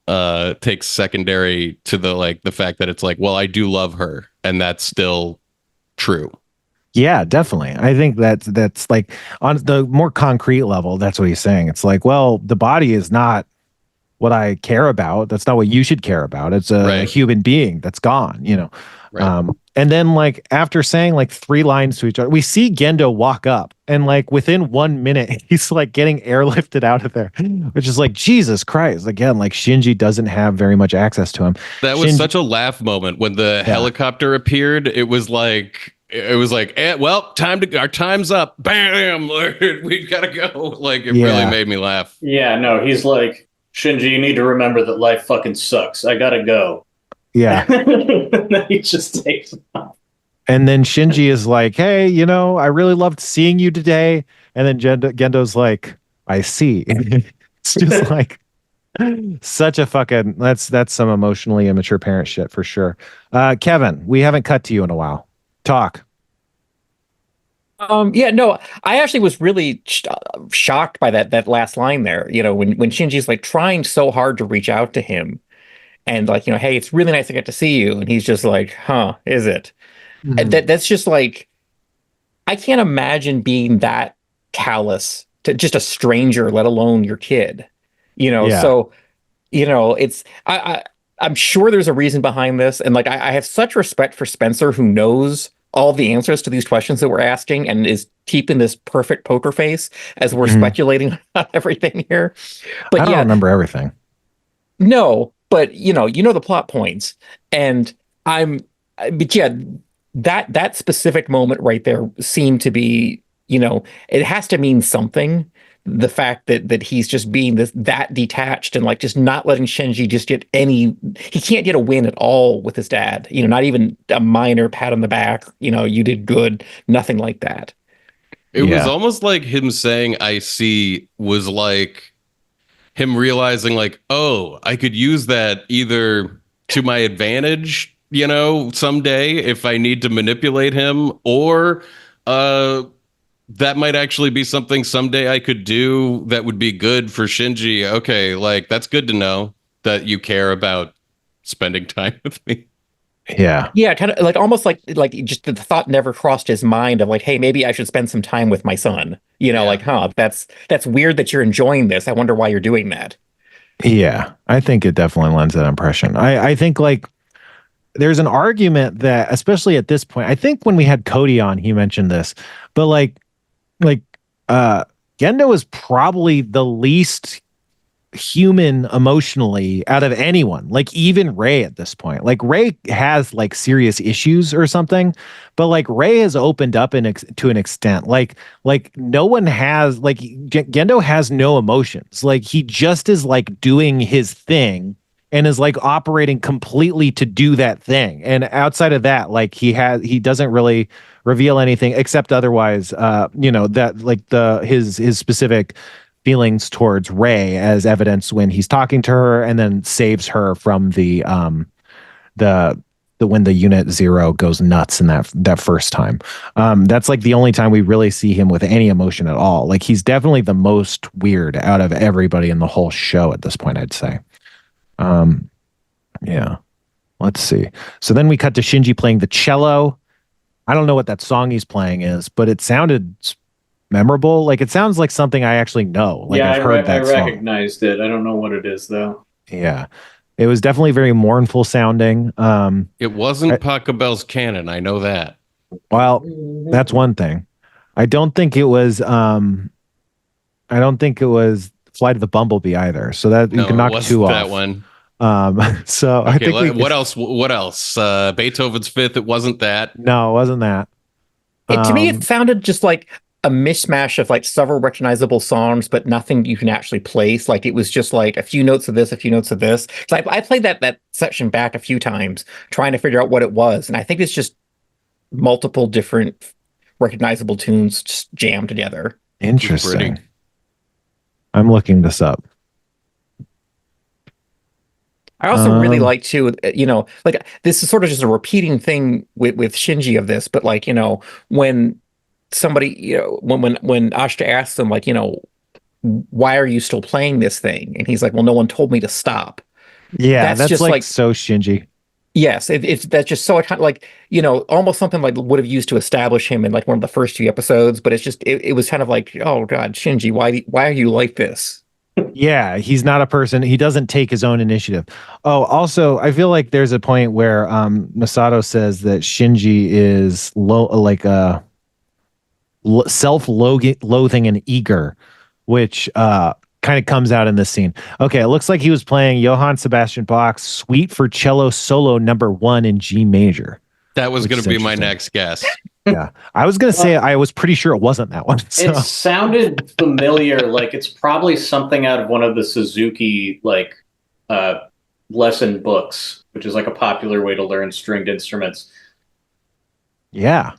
takes secondary to the fact that it's like, well, I do love her, and that's still true. Yeah, definitely. I think that's like on the more concrete level, that's what he's saying. It's like, well, the body is not what I care about. That's not what you should care about. It's a human being that's gone, Right. And then like after saying like 3 lines to each other, we see Gendo walk up and like within 1 minute, he's like getting airlifted out of there, which is like, Jesus Christ. Again, like Shinji doesn't have very much access to him. That was such a laugh moment when the helicopter appeared. It was like, well, our time's up. Bam! We gotta go. Like it really made me laugh. Yeah, no, he's like, Shinji, you need to remember that life fucking sucks. I gotta go. Yeah. And then he just takes off. And then Shinji is like, hey, I really loved seeing you today. And then Gendo's like, I see. It's just like such a fucking that's some emotionally immature parent shit for sure. Kevin, we haven't cut to you in a while. Talk. Yeah, no, I actually was really shocked by that last line there. When Shinji's like trying so hard to reach out to him and like, hey, it's really nice to get to see you, and he's just like, huh, is it? And Mhm. that's just like, I can't imagine being that callous to just a stranger, let alone your kid. Yeah. So it's I'm sure there's a reason behind this, and like I have such respect for Spencer, who knows all the answers to these questions that we're asking and is keeping this perfect poker face as we're Mhm. speculating on everything here. I But don't yeah, remember everything. no, but the plot points, and but yeah, that specific moment right there seemed to be, it has to mean something. The fact that he's just being that detached and like just not letting Shinji just get he can't get a win at all with his dad. Not even a minor pat on the back. You did good. Nothing like that. It was Yeah. almost like him saying "I see" was like him realizing like, oh, I could use that either to my advantage, someday if I need to manipulate him, or uh that might actually be something someday I could do that would be good for Shinji. Okay, like that's good to know that you care about spending time with me. Yeah. Yeah, kind of like almost like just the thought never crossed his mind of like, hey, maybe I should spend some time with my son. Yeah. Like, huh, that's weird that you're enjoying this. I wonder why you're doing that. Yeah. I think it definitely lends that impression. I think like there's an argument that, especially at this point, I think when we had Cody on, he mentioned this, but like uh Gendo is probably the least human emotionally out of anyone, like even Ray at this point. Like Ray has like serious issues or something, but like Ray has opened up to an extent. Like no one has, like Gendo has no emotions. Like he just is like doing his thing and is like operating completely to do that thing. And outside of that, like he doesn't really reveal anything except otherwise, that like his specific feelings towards Ray as evidence when he's talking to her and then saves her from the when the unit zero goes nuts in that first time. That's like the only time we really see him with any emotion at all. Like he's definitely the most weird out of everybody in the whole show at this point, I'd say. Yeah. Let's see. So then we cut to Shinji playing the cello. I don't know what that song he's playing is, but it sounded memorable. Like it sounds like something I actually know. Like Yeah, I've heard I that song. recognized it. I don't know what it is though. Yeah. It was definitely very mournful sounding. It wasn't Pachelbel's canon, I know that. Well, that's one thing. I don't think it was Flight of the Bumblebee either. So that you can knock two off. That one. So okay, I think what else? What else? Beethoven's Fifth. It wasn't that. No, it wasn't that. To me, it sounded just like a mishmash of like several recognizable songs, but nothing you can actually place. Like it was just like a few notes of this, a few notes of this. So I played that section back a few times trying to figure out what it was, and I think it's just multiple different recognizable tunes just jammed together. Interesting. I'm looking this up. I also really like too, like this is sort of just a repeating thing with Shinji of this, but like, when somebody, when Ashta asks him, like, why are you still playing this thing? And he's like, well, no one told me to stop. Yeah, that's just like so Shinji. Yes, that's just so kind of like, almost something like would have used to establish him in like one of the first few episodes, but it's just it was kind of like, oh God, Shinji, why are you like this? Yeah, he's not a person. He doesn't take his own initiative. Oh, also, I feel like there's a point where Misato says that Shinji is self-loathing and eager, which kind of comes out in this scene. Okay, it looks like he was playing Johann Sebastian Bach's Suite for Cello Solo Number 1 in G major. That was going to be my next guess. Yeah, I was going to say I was pretty sure it wasn't that one. So. It sounded familiar, like it's probably something out of one of the Suzuki lesson books, which is like a popular way to learn stringed instruments. Yeah,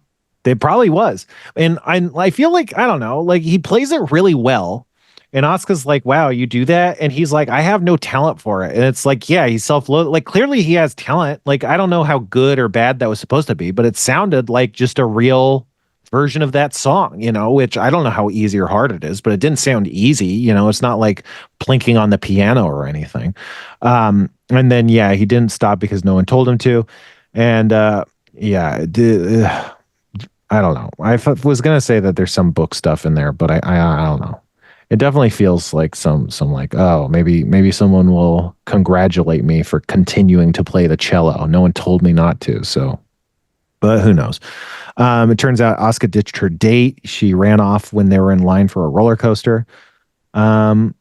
it probably was, and I feel like I don't know, like he plays it really well. And Asuka's like, wow, you do that? And he's like, I have no talent for it. And it's like, yeah, he's self-loathing. Like, clearly he has talent. Like, I don't know how good or bad that was supposed to be, but it sounded like just a real version of that song, which I don't know how easy or hard it is, but it didn't sound easy. It's not like plinking on the piano or anything. And then, yeah, he didn't stop because no one told him to. And yeah, I don't know. I was going to say that there's some book stuff in there, but I don't know. It definitely feels like some like, oh, maybe someone will congratulate me for continuing to play the cello. No one told me not to, so, but who knows? It turns out Asuka ditched her date. She ran off when they were in line for a roller coaster. I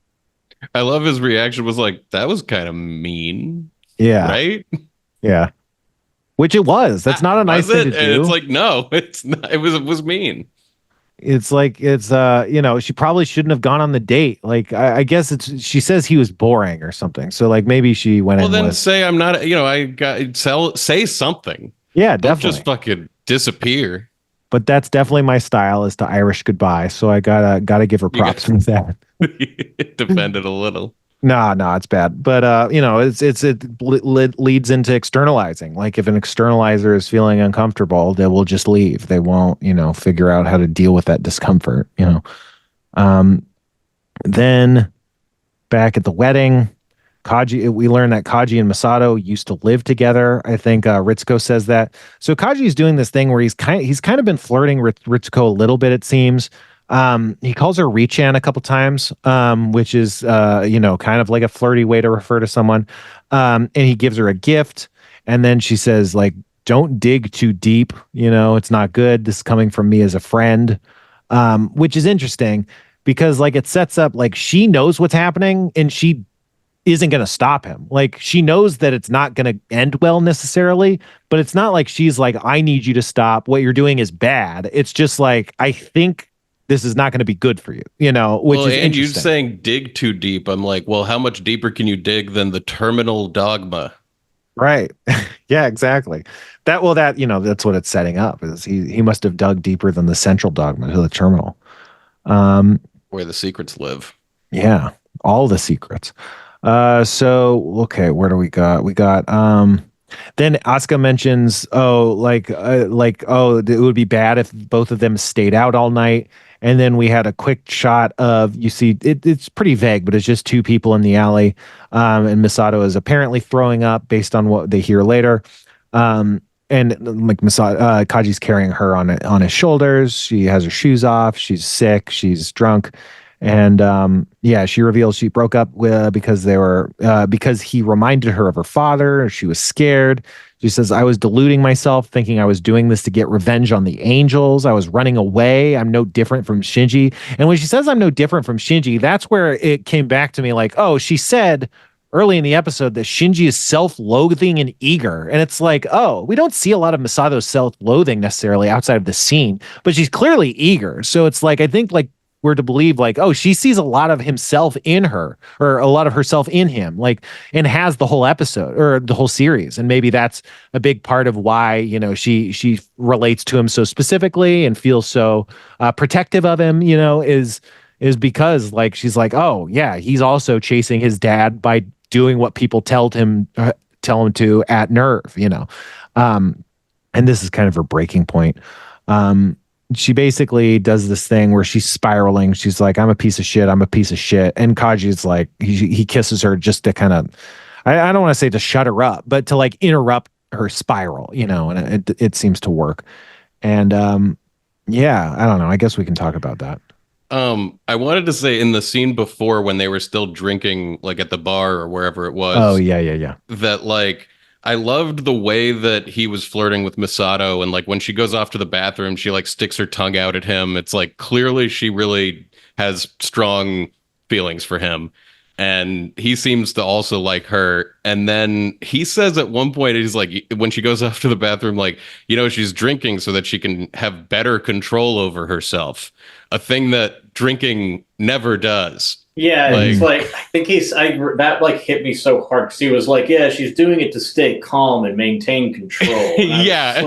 love his reaction was like, that was kind of mean. Yeah. Right? Yeah. Which it was. That's not a nice thing to do. And it's like, no, it's not. It was mean. It's like, she probably shouldn't have gone on the date. Like, I guess she says he was boring or something. So like maybe she went in. Well, then say I'm not, say something. Yeah, Don't definitely. just fucking disappear. But that's definitely my style, is to Irish goodbye. So I gotta give her props for that. Defend it a little. No, it's bad. But it leads into externalizing. Like if an externalizer is feeling uncomfortable, they will just leave. They won't, figure out how to deal with that discomfort. Then back at the wedding, Kaji, we learned that Kaji and Misato used to live together. I think Ritsuko says that. So Kaji is doing this thing where he's kind of been flirting with Ritsuko a little bit, it seems. He calls her Richan a couple times, which is, kind of like a flirty way to refer to someone. And he gives her a gift. And then she says, like, don't dig too deep. It's not good. This is coming from me as a friend, which is interesting because like it sets up like she knows what's happening and she isn't going to stop him. Like she knows that it's not going to end well necessarily, but it's not like she's like, I need you to stop. What you're doing is bad. It's just like, I think this is not going to be good for you, which is and interesting. You saying dig too deep. I'm like, well, how much deeper can you dig than the terminal dogma? Right. Yeah, exactly. That's what it's setting up is he must have dug deeper than the central dogma to the terminal. Where the secrets live. Yeah. All the secrets. So, okay, where do we got? We got, then Asuka mentions, it would be bad if both of them stayed out all night. And then we had a quick shot of, you see, it's pretty vague, but it's just two people in the alley. And Misato is apparently throwing up based on what they hear later. And like Misato, Kaji's carrying her on his shoulders. She has her shoes off. She's sick. She's drunk. And she reveals she broke up because he reminded her of her father. She was scared. She says, I was deluding myself, thinking I was doing this to get revenge on the angels. I was running away. I'm no different from Shinji. And when she says I'm no different from Shinji, that's where it came back to me like, oh, she said early in the episode that Shinji is self-loathing and eager. And it's like, oh, we don't see a lot of Misato's self-loathing necessarily outside of the scene, but she's clearly eager. So it's like, I think like, we're to believe like, oh, she sees a lot of himself in her or a lot of herself in him, like, and has the whole episode or the whole series. And maybe that's a big part of why, she relates to him so specifically and feels so protective of him, is because like, she's like, oh yeah, he's also chasing his dad by doing what people tell him to at Nerv, and this is kind of her breaking point. She basically does this thing where she's spiraling. She's like, I'm a piece of shit. I'm a piece of shit. And Kaji's like, he kisses her just to kind of, I don't want to say to shut her up, but to like interrupt her spiral, and it seems to work. And I don't know. I guess we can talk about that. I wanted to say in the scene before when they were still drinking, like at the bar or wherever it was. Oh, yeah. That like, I loved the way that he was flirting with Misato, and like when she goes off to the bathroom, she like sticks her tongue out at him. It's like clearly she really has strong feelings for him, and he seems to also like her. And then he says at one point, he's like, when she goes off to the bathroom, like, she's drinking so that she can have better control over herself, a thing that drinking never does. Yeah, it's like I think that like hit me so hard because he was like, yeah, she's doing it to stay calm and maintain control. And yeah,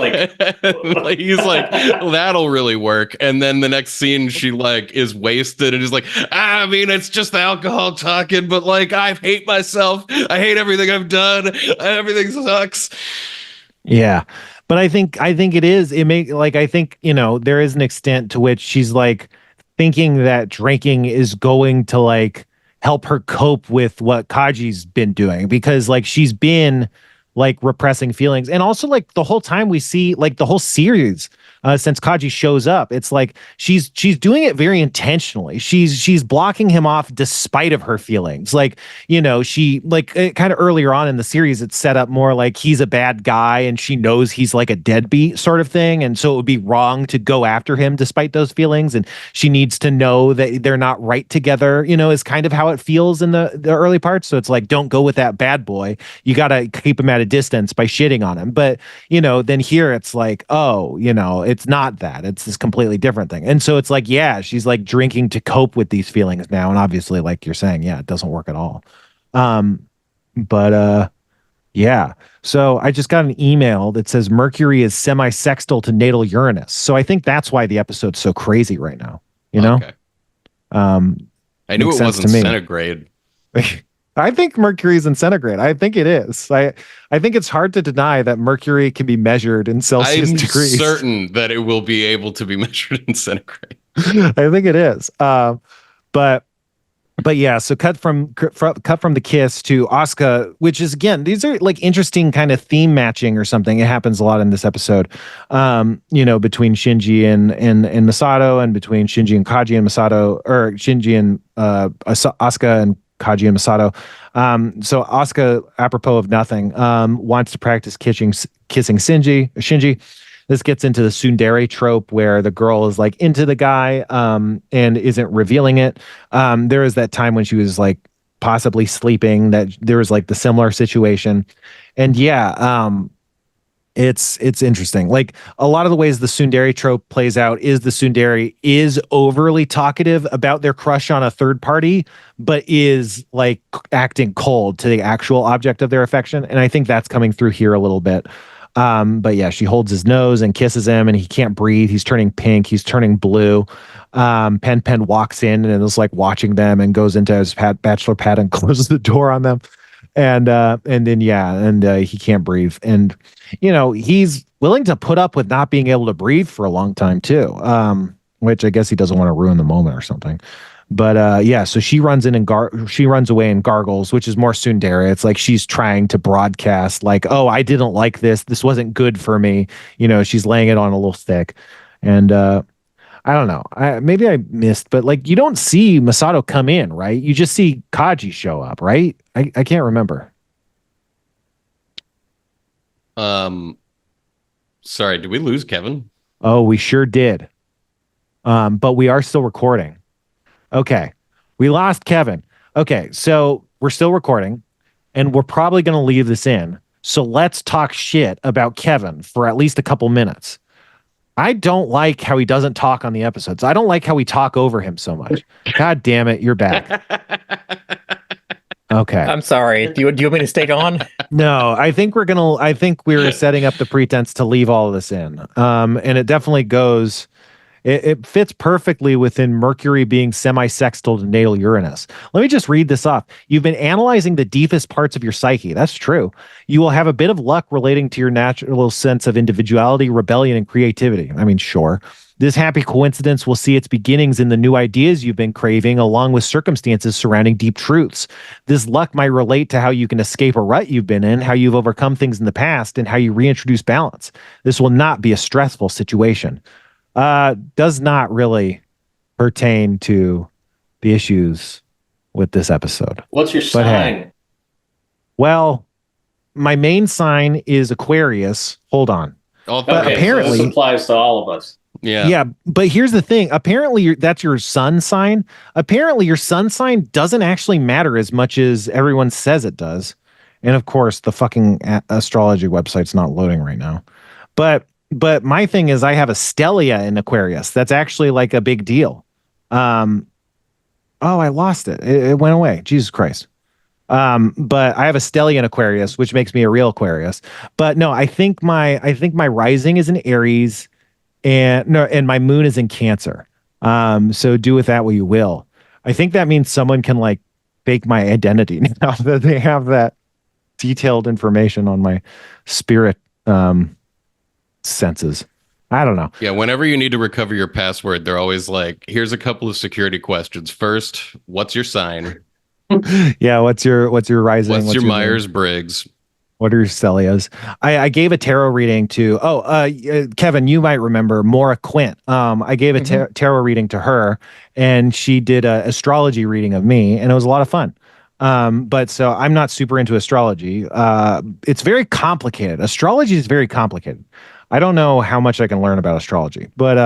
like he's like, that'll really work. And then the next scene, she like is wasted and is like, I mean, it's just alcohol talking, but like I hate myself. I hate everything I've done. Everything sucks. Yeah. But I think it is. It may like I think, there is an extent to which she's like thinking that drinking is going to like help her cope with what Kaji's been doing, because like she's been like repressing feelings. And also like the whole time we see like the whole series, since Kaji shows up, it's like she's doing it very intentionally. She's blocking him off despite of her feelings. Like, she like kind of earlier on in the series, it's set up more like he's a bad guy and she knows he's like a deadbeat sort of thing. And so it would be wrong to go after him despite those feelings. And she needs to know that they're not right together, is kind of how it feels in the early parts. So it's like, don't go with that bad boy. You got to keep him at a distance by shitting on him. But, then here it's like, oh, it's not that. It's this completely different thing. And so it's like, yeah, she's like drinking to cope with these feelings now. And obviously, like you're saying, yeah, it doesn't work at all. But yeah. So I just got an email that says Mercury is semi-sextile to natal Uranus. So I think that's why the episode's so crazy right now. Okay. I knew it wasn't centigrade. I think Mercury's in centigrade. I think it is. I think it's hard to deny that Mercury can be measured in Celsius degrees. I'm certain that it will be able to be measured in centigrade. I think it is. But yeah, so cut from the kiss to Asuka, which is, again, these are like interesting kind of theme matching or something. It happens a lot in this episode, between Shinji and Misato, and between Shinji and Kaji and Misato, or Shinji and Asuka and Kaji and Misato. So Asuka, apropos of nothing, wants to practice kissing Shinji. This gets into the tsundere trope where the girl is like into the guy and isn't revealing it. There is that time when she was like possibly sleeping that there was like the similar situation. And yeah, it's interesting. Like a lot of the ways the tsundere trope plays out is the tsundere is overly talkative about their crush on a third party, but is like acting cold to the actual object of their affection. And I think that's coming through here a little bit. But yeah, she holds his nose and kisses him and he can't breathe. He's turning pink. He's turning blue. Pen walks in and is like watching them and goes into his bachelor pad and closes the door on them. And then he can't breathe. And, he's willing to put up with not being able to breathe for a long time too. Which I guess he doesn't want to ruin the moment or something. But so she runs in and she runs away and gargles, which is more tsundere. It's like she's trying to broadcast like, oh, I didn't like this. This wasn't good for me. She's laying it on a little thick. And I don't know. Maybe I missed, but like you don't see Misato come in, right? You just see Kaji show up, right? I can't remember. Sorry, did we lose Kevin? Oh, we sure did. But we are still recording. Okay. We lost Kevin. Okay, so we're still recording and we're probably going to leave this in. So let's talk shit about Kevin for at least a couple minutes. I don't like how he doesn't talk on the episodes. I don't like how we talk over him so much. God damn it, you're back. Okay. I'm sorry. Do you want me to stay on? No, I think we're setting up the pretense to leave all of this in. And it definitely goes. It fits perfectly within Mercury being semi-sextile to natal Uranus. Let me just read this off. You've been analyzing the deepest parts of your psyche. That's true. You will have a bit of luck relating to your natural sense of individuality, rebellion, and creativity. I mean, sure. This happy coincidence will see its beginnings in the new ideas you've been craving, along with circumstances surrounding deep truths. This luck might relate to how you can escape a rut you've been in, how you've overcome things in the past, and how you reintroduce balance. This will not be a stressful situation. Does not really pertain to the issues with this episode. What's your sign? Hey, well, my main sign is Aquarius. Hold on. But apparently so this applies to all of us. Yeah, but here's the thing. Apparently, that's your sun sign. Apparently, your sun sign doesn't actually matter as much as everyone says it does. And of course, the fucking astrology website's not loading right now. But my thing is I have a stellia in Aquarius. That's actually like a big deal. I lost it. It went away. Jesus Christ. But I have a stellium in Aquarius, which makes me a real Aquarius. But no, I think my rising is in Aries and my moon is in Cancer. So do with that what you will. I think that means someone can like fake my identity now that they have that detailed information on my spirit senses. I don't know. Yeah, whenever you need to recover your password, they're always like, here's a couple of security questions. First, what's your sign? Yeah, what's your rising? What's your moon? Myers-Briggs? What are your Celias? I gave a tarot reading to Kevin, you might remember Maura Quint. I gave a tarot reading to her, and she did a astrology reading of me, and it was a lot of fun. But so I'm not super into astrology. It's very complicated. Astrology is very complicated. I don't know how much I can learn about astrology, but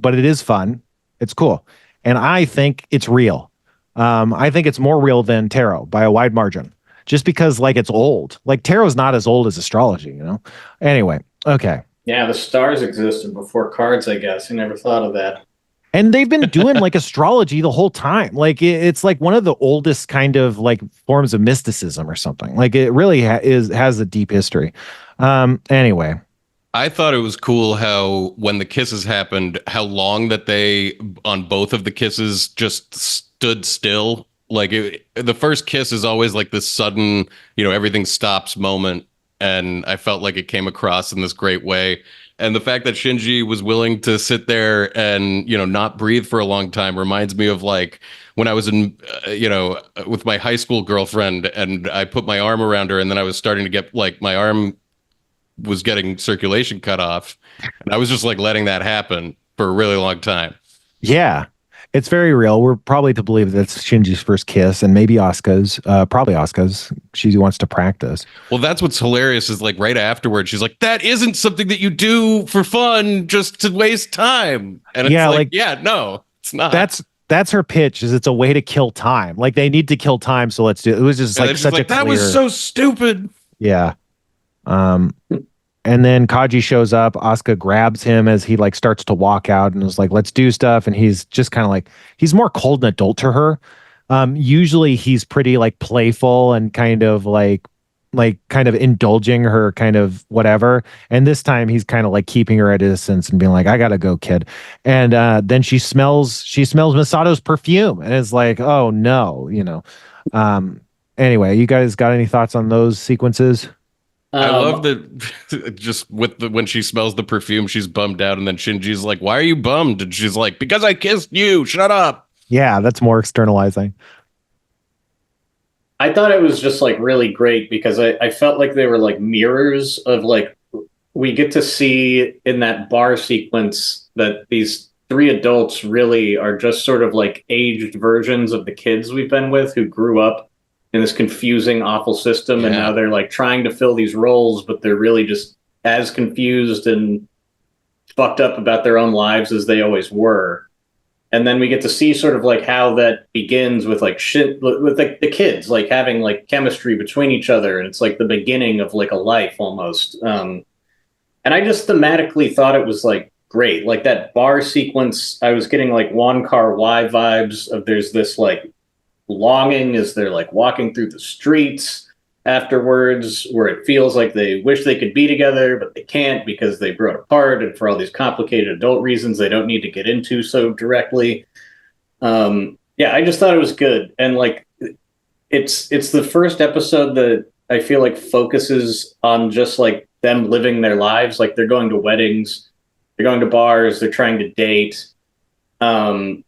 it is fun. It's cool, and I think it's real. I think it's more real than tarot by a wide margin. Just because like it's old. Like tarot's not as old as astrology, you know? Anyway, okay. Yeah, the stars existed before cards, I guess. I never thought of that. And they've been doing like astrology the whole time. Like it's like one of the oldest kind of like forms of mysticism or something. Like it really has a deep history. Anyway. I thought it was cool how when the kisses happened, how long that they on both of the kisses just stood still. Like the first kiss is always like this sudden, everything stops moment. And I felt like it came across in this great way. And the fact that Shinji was willing to sit there and, not breathe for a long time reminds me of like when I was in, with my high school girlfriend and I put my arm around her and then I was starting to get like my arm was getting circulation cut off. And I was just like letting that happen for a really long time. Yeah. It's very real. We're probably to believe that's Shinji's first kiss and maybe Asuka's, probably Asuka's. She wants to practice. Well, that's what's hilarious is like right afterwards, she's like, that isn't something that you do for fun just to waste time. And it's no, it's not. That's her pitch is it's a way to kill time. Like they need to kill time. So let's do it. It was just like such a that was so stupid. Yeah. And then Kaji shows up. Asuka grabs him as he like starts to walk out and is like, let's do stuff. And he's just kind of like, he's more cold and adult to her. Usually he's pretty like playful and kind of indulging her kind of whatever. And this time he's kind of like keeping her at a distance and being like, I gotta go, kid. And then she smells Misato's perfume and is like, oh no, anyway, you guys got any thoughts on those sequences? I love that just when she smells the perfume, she's bummed out. And then Shinji's like, why are you bummed? And she's like, because I kissed you. Shut up. Yeah, that's more externalizing. I thought it was just like really great because I felt like they were like mirrors of like, we get to see in that bar sequence that these three adults really are just sort of like aged versions of the kids we've been with who grew up in this confusing, awful system. And now they're like trying to fill these roles, but they're really just as confused and fucked up about their own lives as they always were. And then we get to see sort of like how that begins with like with like the kids, like having like chemistry between each other. And it's like the beginning of like a life almost. And I just thematically thought it was like great. Like that bar sequence, I was getting like Wong Kar-wai vibes of there's this like longing as they're like walking through the streets afterwards where it feels like they wish they could be together but they can't because they grown apart and for all these complicated adult reasons they don't need to get into so directly. I just thought it was good. And like it's the first episode that I feel like focuses on just like them living their lives. Like they're going to weddings, they're going to bars, they're trying to date. I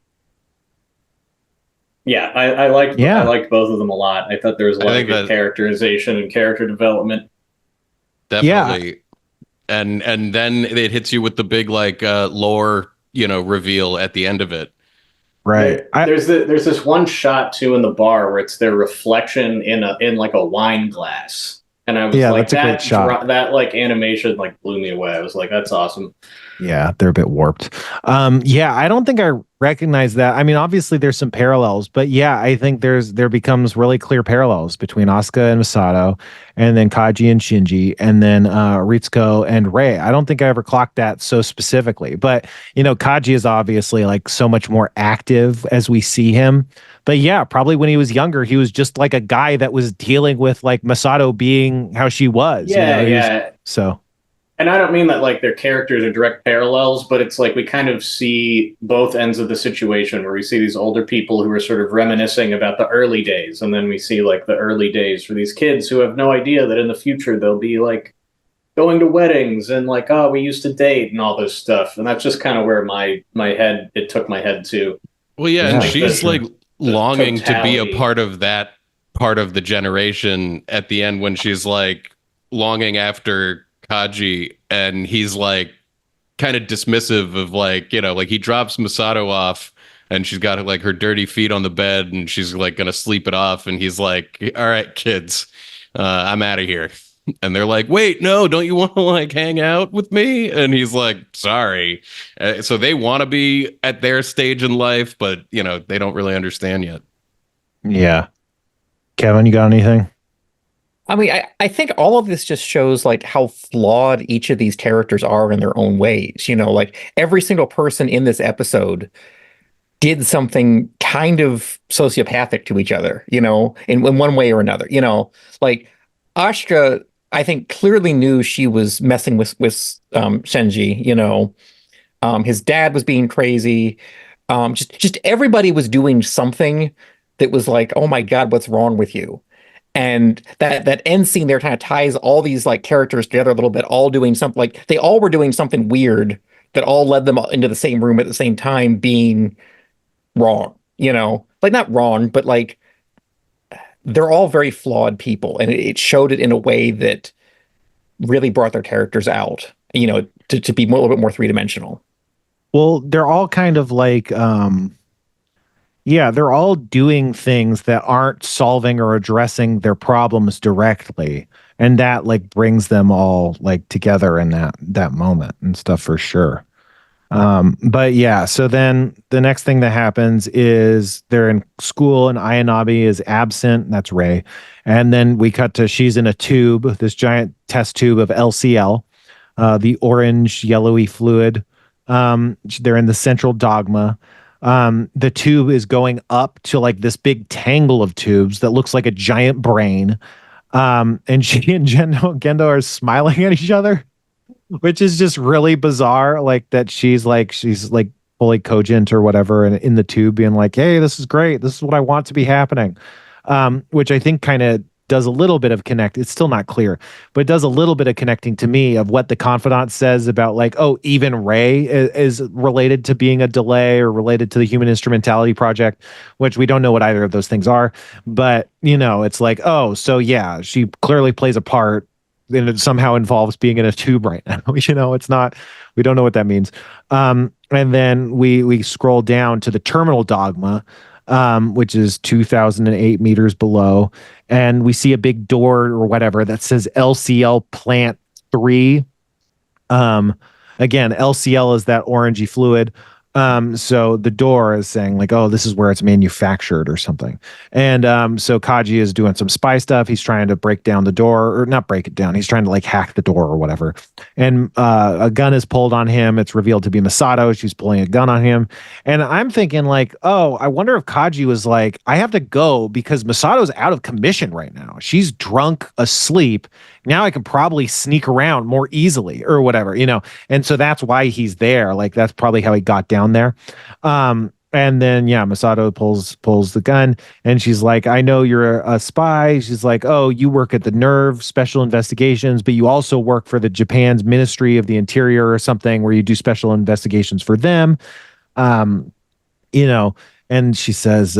liked both of them a lot. I thought there was a lot of good characterization and character development. Definitely. Yeah. And then it hits you with the big like lore, reveal at the end of it. Right. There's this one shot too in the bar where it's their reflection in like a wine glass. And I was like, that's a great shot. That like animation like blew me away. I was like, that's awesome. Yeah, they're a bit warped. I don't think I recognize that. I mean, obviously there's some parallels, but yeah, I think there becomes really clear parallels between Asuka and Misato, and then Kaji and Shinji, and then Ritsuko and Rei. I don't think I ever clocked that so specifically, but Kaji is obviously like so much more active as we see him. But yeah, probably when he was younger, he was just like a guy that was dealing with like Misato being how she was. So. And I don't mean that like their characters are direct parallels, but it's like we kind of see both ends of the situation where we see these older people who are sort of reminiscing about the early days. And then we see like the early days for these kids who have no idea that in the future they'll be going to weddings and like, oh, we used to date and all this stuff. And that's just kind of where it took my head to. Well, yeah, and she's like longing to be a totality. part of that part of the generation at the end when she's like longing after Kaji, and he's like kind of dismissive of like, like he drops Misato off and she's got like her dirty feet on the bed and she's like gonna sleep it off, and he's like, all right, kids, I'm out of here. And they're like, wait, no, don't you want to like hang out with me? And he's like, sorry. So they want to be at their stage in life, but they don't really understand yet. Yeah. Kevin, you got anything? I mean, I think all of this just shows like how flawed each of these characters are in their own ways. Like every single person in this episode did something kind of sociopathic to each other, in one way or another. Like Ashka, I think, clearly knew she was messing with Shinji. His dad was being crazy. Just everybody was doing something that was like, oh my God, what's wrong with you? And that end scene there kind of ties all these like characters together a little bit, all doing something, like they all were doing something weird that all led them into the same room at the same time being wrong, like not wrong, but like they're all very flawed people, and it showed it in a way that really brought their characters out, to be a little bit more three-dimensional. Well, they're all kind of like, they're all doing things that aren't solving or addressing their problems directly. And that like brings them all like together in that moment and stuff for sure. But yeah, so then the next thing that happens is they're in school and Ayanabe is absent. That's Ray. And then we cut to she's in a tube, this giant test tube of LCL, the orange yellowy fluid. They're in the central dogma. The tube is going up to like this big tangle of tubes that looks like a giant brain. And she and Gendo are smiling at each other, which is just really bizarre. Like that she's like fully cogent or whatever, and in the tube being like, hey, this is great. This is what I want to be happening. Which I think kind of does a little bit of connect. It's still not clear, but it does a little bit of connecting to me of what the confidant says about like, oh, even Ray is related to being a delay or related to the Human Instrumentality Project, which we don't know what either of those things are. But, it's like, oh, so yeah, she clearly plays a part, and it somehow involves being in a tube right now. It's not, we don't know what that means. And then we scroll down to the terminal dogma, which is 2008 meters below. And we see a big door or whatever that says LCL plant 3. Again, LCL is that orangey fluid. So the door is saying like, oh, this is where it's manufactured or something. And so Kaji is doing some spy stuff. He's trying to break down the door, or not break it down. He's trying to like hack the door or whatever. And a gun is pulled on him. It's revealed to be Misato. She's pulling a gun on him. And I'm thinking like, oh, I wonder if Kaji was like, I have to go because Misato's out of commission right now. She's drunk, asleep. Now I can probably sneak around more easily or whatever, and so that's why he's there. Like that's probably how he got down there. And then Misato pulls the gun, and she's like, I know you're a spy. She's like, oh, you work at the Nerv Special Investigations, but you also work for the Japan's Ministry of the Interior or something where you do special investigations for them. And she says,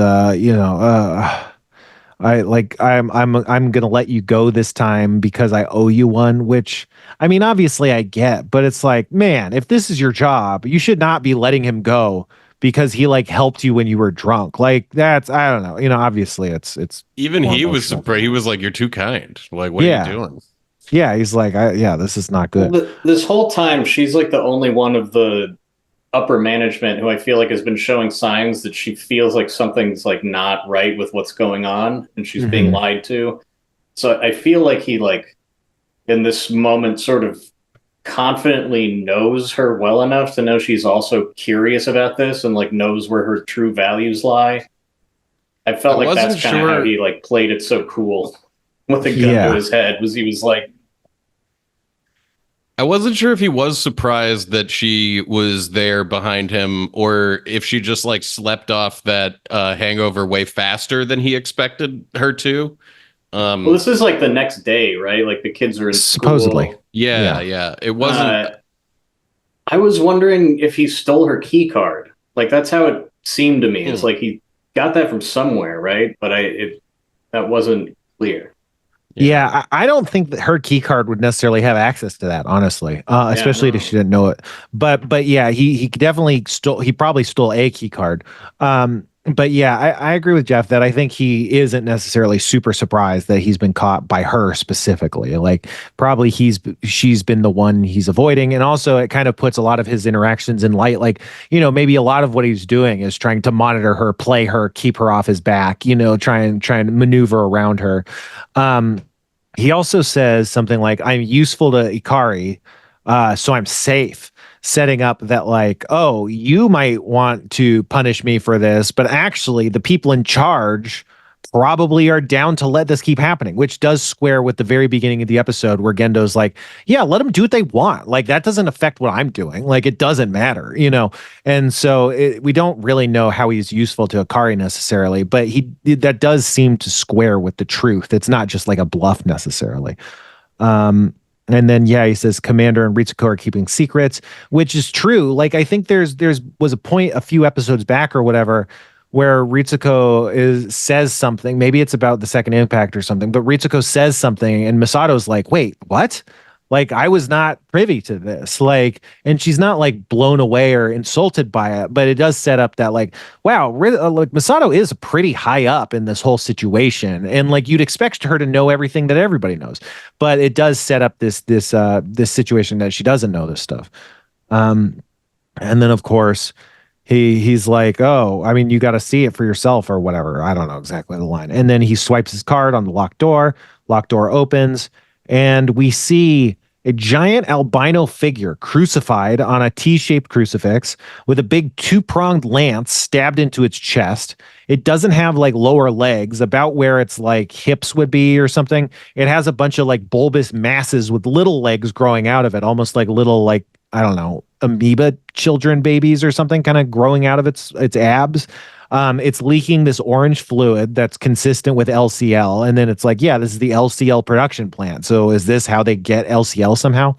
I'm gonna let you go this time because I owe you one, which I mean obviously I get, but it's like, man, if this is your job, you should not be letting him go because he like helped you when you were drunk. Like that's, I don't know, obviously it's even he was surprised. He was like, you're too kind. Like, what are you doing? Yeah, he's like, this is not good. Well, this whole time she's like the only one of the upper management who I feel like has been showing signs that she feels like something's like not right with what's going on and she's being lied to. So I feel like he like in this moment sort of confidently knows her well enough to know she's also curious about this and like knows where her true values lie. I felt like that's kind of how he like played it so cool with a gun to his head. He was like, I wasn't sure if he was surprised that she was there behind him or if she just like slept off that hangover way faster than he expected her to. Well, this is like the next day, right? Like the kids are in supposedly. School. Yeah. It wasn't. I was wondering if he stole her key card. Like that's how it seemed to me. It's like he got that from somewhere, right? But that wasn't clear. Yeah, I don't think that her key card would necessarily have access to that, honestly, especially if she didn't know it. But yeah, he definitely stole. He probably stole a key card. But yeah, I agree with Jeff that I think he isn't necessarily super surprised that he's been caught by her specifically. Like probably she's been the one he's avoiding, and also it kind of puts a lot of his interactions in light. Like maybe a lot of what he's doing is trying to monitor her, play her, keep her off his back. Try and maneuver around her. He also says something like, "I'm useful to Ikari, so I'm safe." Setting up that like, oh, you might want to punish me for this, but actually the people in charge probably are down to let this keep happening, which does square with the very beginning of the episode where Gendo's like, yeah, let them do what they want. Like that doesn't affect what I'm doing. Like it doesn't matter, And so we don't really know how he's useful to Akari necessarily, but that does seem to square with the truth. It's not just like a bluff necessarily. And then, he says Commander and Ritsuko are keeping secrets, which is true. Like, I think there's was a point a few episodes back or whatever where Ritsuko says something. Maybe it's about the second impact or something, but Ritsuko says something and Misato's like, wait, what? Like, I was not privy to this. Like, and she's not like blown away or insulted by it, but it does set up that like, wow, like Misato is pretty high up in this whole situation. And like, you'd expect her to know everything that everybody knows, but it does set up this situation that she doesn't know this stuff. And then of course he's like, oh, I mean, you got to see it for yourself or whatever. I don't know exactly the line. And then he swipes his card on the locked door opens, and we see a giant albino figure crucified on a T-shaped crucifix with a big two-pronged lance stabbed into its chest. It doesn't have like lower legs, about where its like hips would be or something. It has a bunch of like bulbous masses with little legs growing out of it, almost like little like, I don't know, amoeba children babies or something kind of growing out of its abs. It's leaking this orange fluid that's consistent with LCL. And then it's like, yeah, this is the LCL production plant. So is this how they get LCL somehow?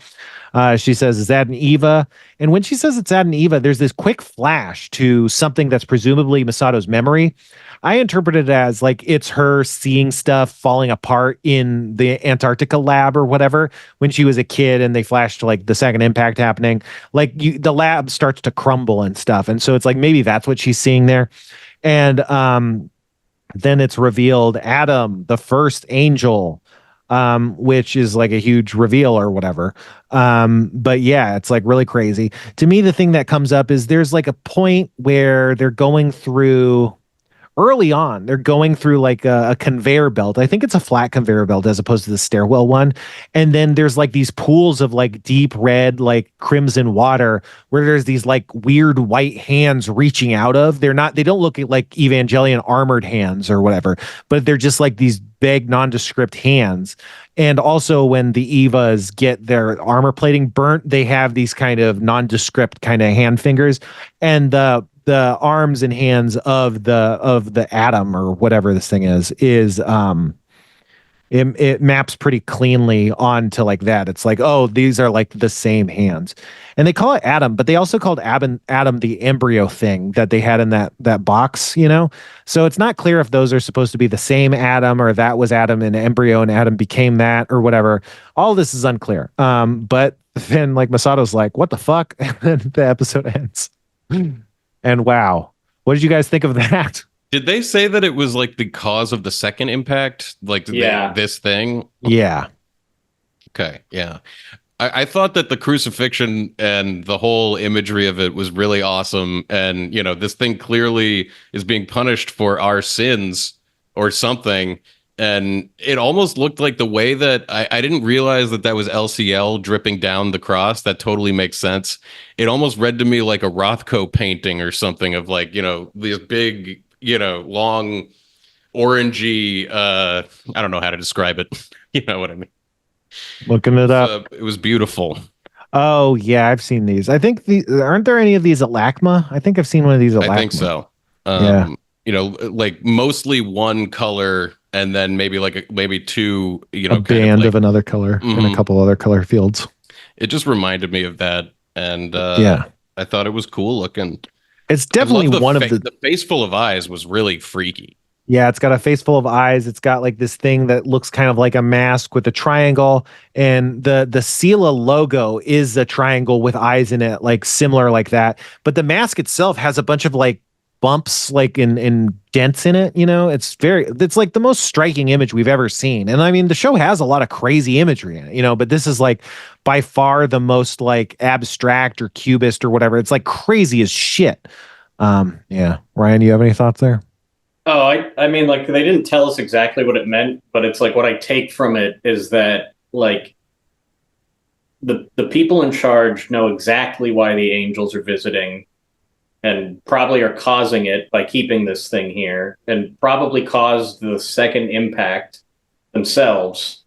She says, is that an Eva? And when she says it's at an Eva, there's this quick flash to something that's presumably Misato's memory. I interpret it as like it's her seeing stuff falling apart in the Antarctica lab or whatever when she was a kid, and they flash to like the second impact happening. Like the lab starts to crumble and stuff. And so it's like maybe that's what she's seeing there. And then it's revealed Adam, the first angel, which is like a huge reveal or whatever. But yeah, it's like really crazy. To me, the thing that comes up is there's like a point where they're going through early on, they're going through like a conveyor belt. I think it's a flat conveyor belt as opposed to the stairwell one. And then there's like these pools of like deep red, like crimson water where there's these like weird white hands reaching out of. They don't look like Evangelion armored hands or whatever, but they're just like these big nondescript hands. And also when the Evas get their armor plating burnt, they have these kind of nondescript kind of hand fingers. And the arms and hands of the atom or whatever this thing is it maps pretty cleanly onto like that. It's like, oh, these are like the same hands, and they call it Adam, but they also called Adam the embryo thing that they had in that box, so it's not clear if those are supposed to be the same Adam or that was Adam in embryo and Adam became that or whatever. All this is unclear, but then like Misato's like, what the fuck, and then the episode ends. And wow, what did you guys think of that? Did they say that it was like the cause of the second impact? Like this thing? Yeah. Okay. Yeah. I thought that the crucifixion and the whole imagery of it was really awesome. And, this thing clearly is being punished for our sins or something. And it almost looked like the way that I didn't realize that was LCL dripping down the cross. That totally makes sense. It almost read to me like a Rothko painting or something of like, these big, long orangey, I don't know how to describe it. You know what I mean? Looking it up. It was beautiful. Oh yeah, I've seen these. I think aren't there any of these at LACMA? I think I've seen one of these at LACMA. I think so. Yeah. like mostly one color and then maybe two, a band of another color and a couple other color fields. It just reminded me of that. And I thought it was cool looking. It's definitely one of the face full of eyes was really freaky. Yeah, it's got a face full of eyes. It's got like this thing that looks kind of like a mask with a triangle, and the Sela logo is a triangle with eyes in it, like similar like that. But the mask itself has a bunch of like bumps, like in dents in it. It's like the most striking image we've ever seen. And I mean, the show has a lot of crazy imagery in it, but this is like by far the most like abstract or cubist or whatever. It's like crazy as shit. Yeah, Ryan, you have any thoughts there? Oh, I mean, like, they didn't tell us exactly what it meant, but it's like what I take from it is that, like, the people in charge know exactly why the angels are visiting and probably are causing it by keeping this thing here, and probably caused the second impact themselves.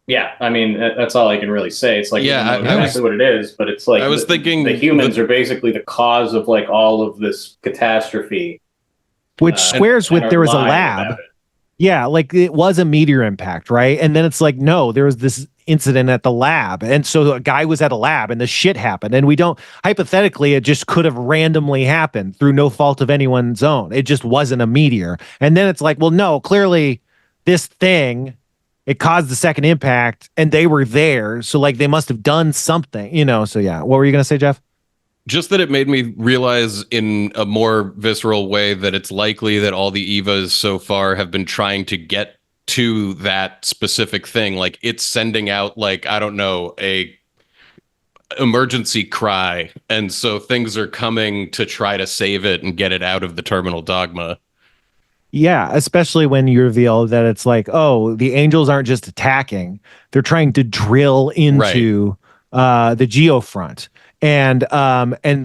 Yeah, I mean, that's all I can really say. It's like, I know exactly what it is, but it's like, I was thinking the humans are basically the cause of like all of this catastrophe. Which squares with there was a lab. Yeah, like it was a meteor impact, right? And then it's like, no, there was this incident at the lab. And so a guy was at a lab and the shit happened. And hypothetically, it just could have randomly happened through no fault of anyone's own. It just wasn't a meteor. And then it's like, well, no, clearly this thing, it caused the second impact and they were there. So like they must have done something, So yeah. What were you going to say, Jeff? Just that it made me realize in a more visceral way that it's likely that all the Evas so far have been trying to get to that specific thing. Like it's sending out, like, I don't know, a emergency cry. And so things are coming to try to save it and get it out of the terminal dogma. Yeah, especially when you reveal that it's like, oh, the angels aren't just attacking; they're trying to drill into the geofront, and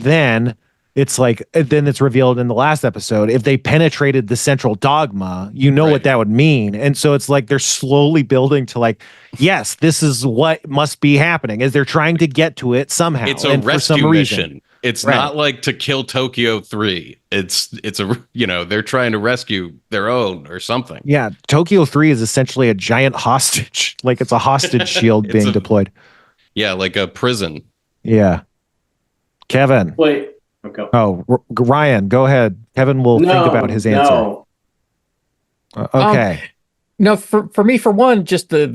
then it's like, then it's revealed in the last episode, if they penetrated the central dogma, what that would mean, and so it's like they're slowly building to like, yes, this is what must be happening, is they're trying to get to it somehow. It's a rescue mission. It's not like to kill Tokyo 3. It's they're trying to rescue their own or something. Yeah, Tokyo 3 is essentially a giant hostage. Like it's a hostage shield being deployed. Yeah, like a prison. Yeah. Kevin. Wait. Okay. Oh, Ryan, go ahead. Kevin will think about his answer. No. Okay. No, for me, for one, just the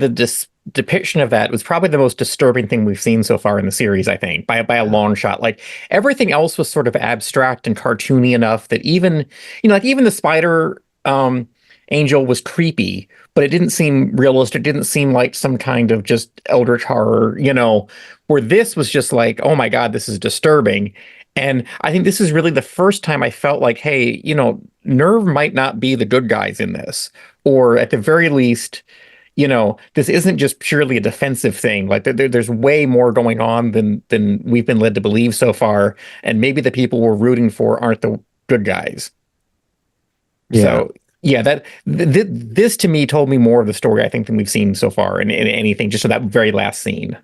depiction of that was probably the most disturbing thing we've seen so far in the series, I think, by a long shot. Like everything else was sort of abstract and cartoony enough that even the spider angel was creepy, but it didn't seem realistic. It didn't seem like some kind of just eldritch horror, where this was just like, oh my God, this is disturbing. And I think this is really the first time I felt like, hey, Nerv might not be the good guys in this, or at the very least, this isn't just purely a defensive thing. Like there's way more going on than we've been led to believe so far. And maybe the people we're rooting for aren't the good guys. Yeah. So yeah, this to me told me more of the story, I think, than we've seen so far in anything, just for that very last scene.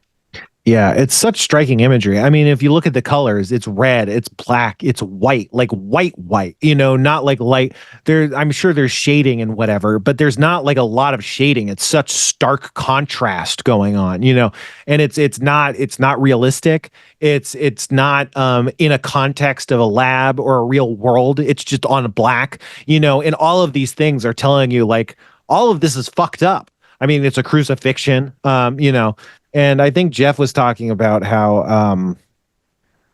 Yeah, it's such striking imagery. I mean, if you look at the colors, it's red, it's black, it's white, like white, not like light. I'm sure there's shading and whatever, but there's not like a lot of shading. It's such stark contrast going on, and it's not realistic. It's not in a context of a lab or a real world. It's just on black, and all of these things are telling you like all of this is fucked up. I mean, it's a crucifixion, And I think Jeff was talking about how,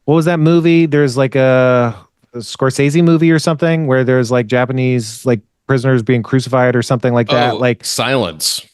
what was that movie? There's like a Scorsese movie or something where there's like Japanese like prisoners being crucified or something like that. Like Silence.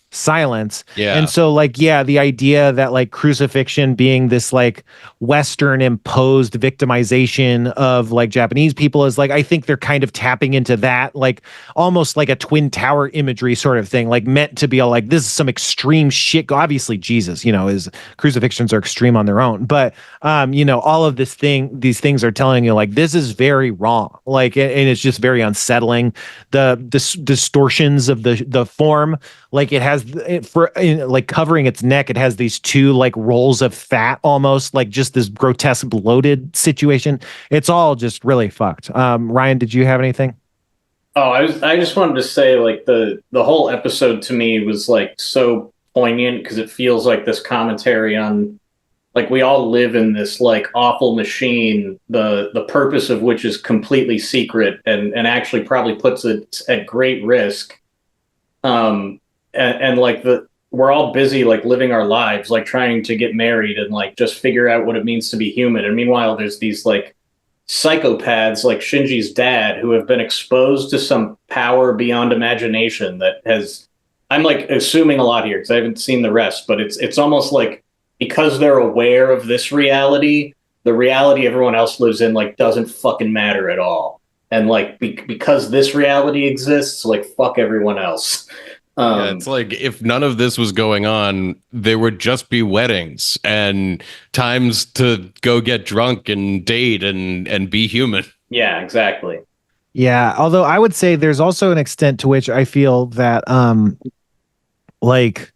Yeah. And so like, yeah, the idea that like crucifixion being this like Western imposed victimization of like Japanese people is like, I think they're kind of tapping into that, like almost like a Twin Tower imagery sort of thing, like meant to be all like, this is some extreme shit. Obviously Jesus, his crucifixions are extreme on their own, but all of these things are telling you like, this is very wrong. Like, and it's just very unsettling. The distortions of the form, like it has like covering its neck, it has these two like rolls of fat, almost like just this grotesque bloated situation. It's all just really fucked. Ryan, did you have anything? Oh, I just wanted to say like the whole episode to me was like so poignant because it feels like this commentary on like we all live in this like awful machine, the purpose of which is completely secret and actually probably puts it at great risk. And like we're all busy like living our lives, like trying to get married and like just figure out what it means to be human. And meanwhile, there's these like psychopaths like Shinji's dad who have been exposed to some power beyond imagination that has, I'm like assuming a lot here because I haven't seen the rest, but it's almost like because they're aware of this reality, the reality everyone else lives in like doesn't fucking matter at all. And like because this reality exists, like fuck everyone else. Yeah, it's like if none of this was going on, there would just be weddings and times to go get drunk and date and be human. Yeah, exactly. Yeah, although I would say there's also an extent to which I feel that like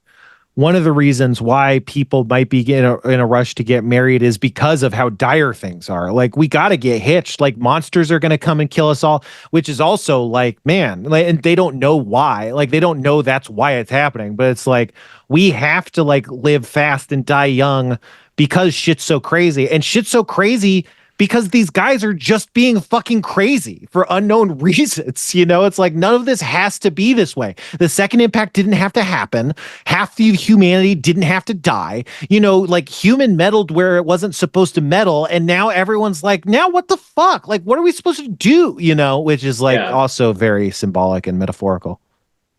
one of the reasons why people might be in a rush to get married is because of how dire things are. Like we got to get hitched. Like monsters are going to come and kill us all, which is also like, man, like, and they don't know why. Like they don't know that's why it's happening. But it's like we have to like live fast and die young because shit's so crazy. And shit's so crazy because these guys are just being fucking crazy for unknown reasons. You know, it's like none of this has to be this way. The second impact didn't have to happen. Half the humanity didn't have to die. You know, like human meddled where it wasn't supposed to meddle. And now everyone's like, now what the fuck? Like, what are we supposed to do? You know, which is like also very symbolic and metaphorical.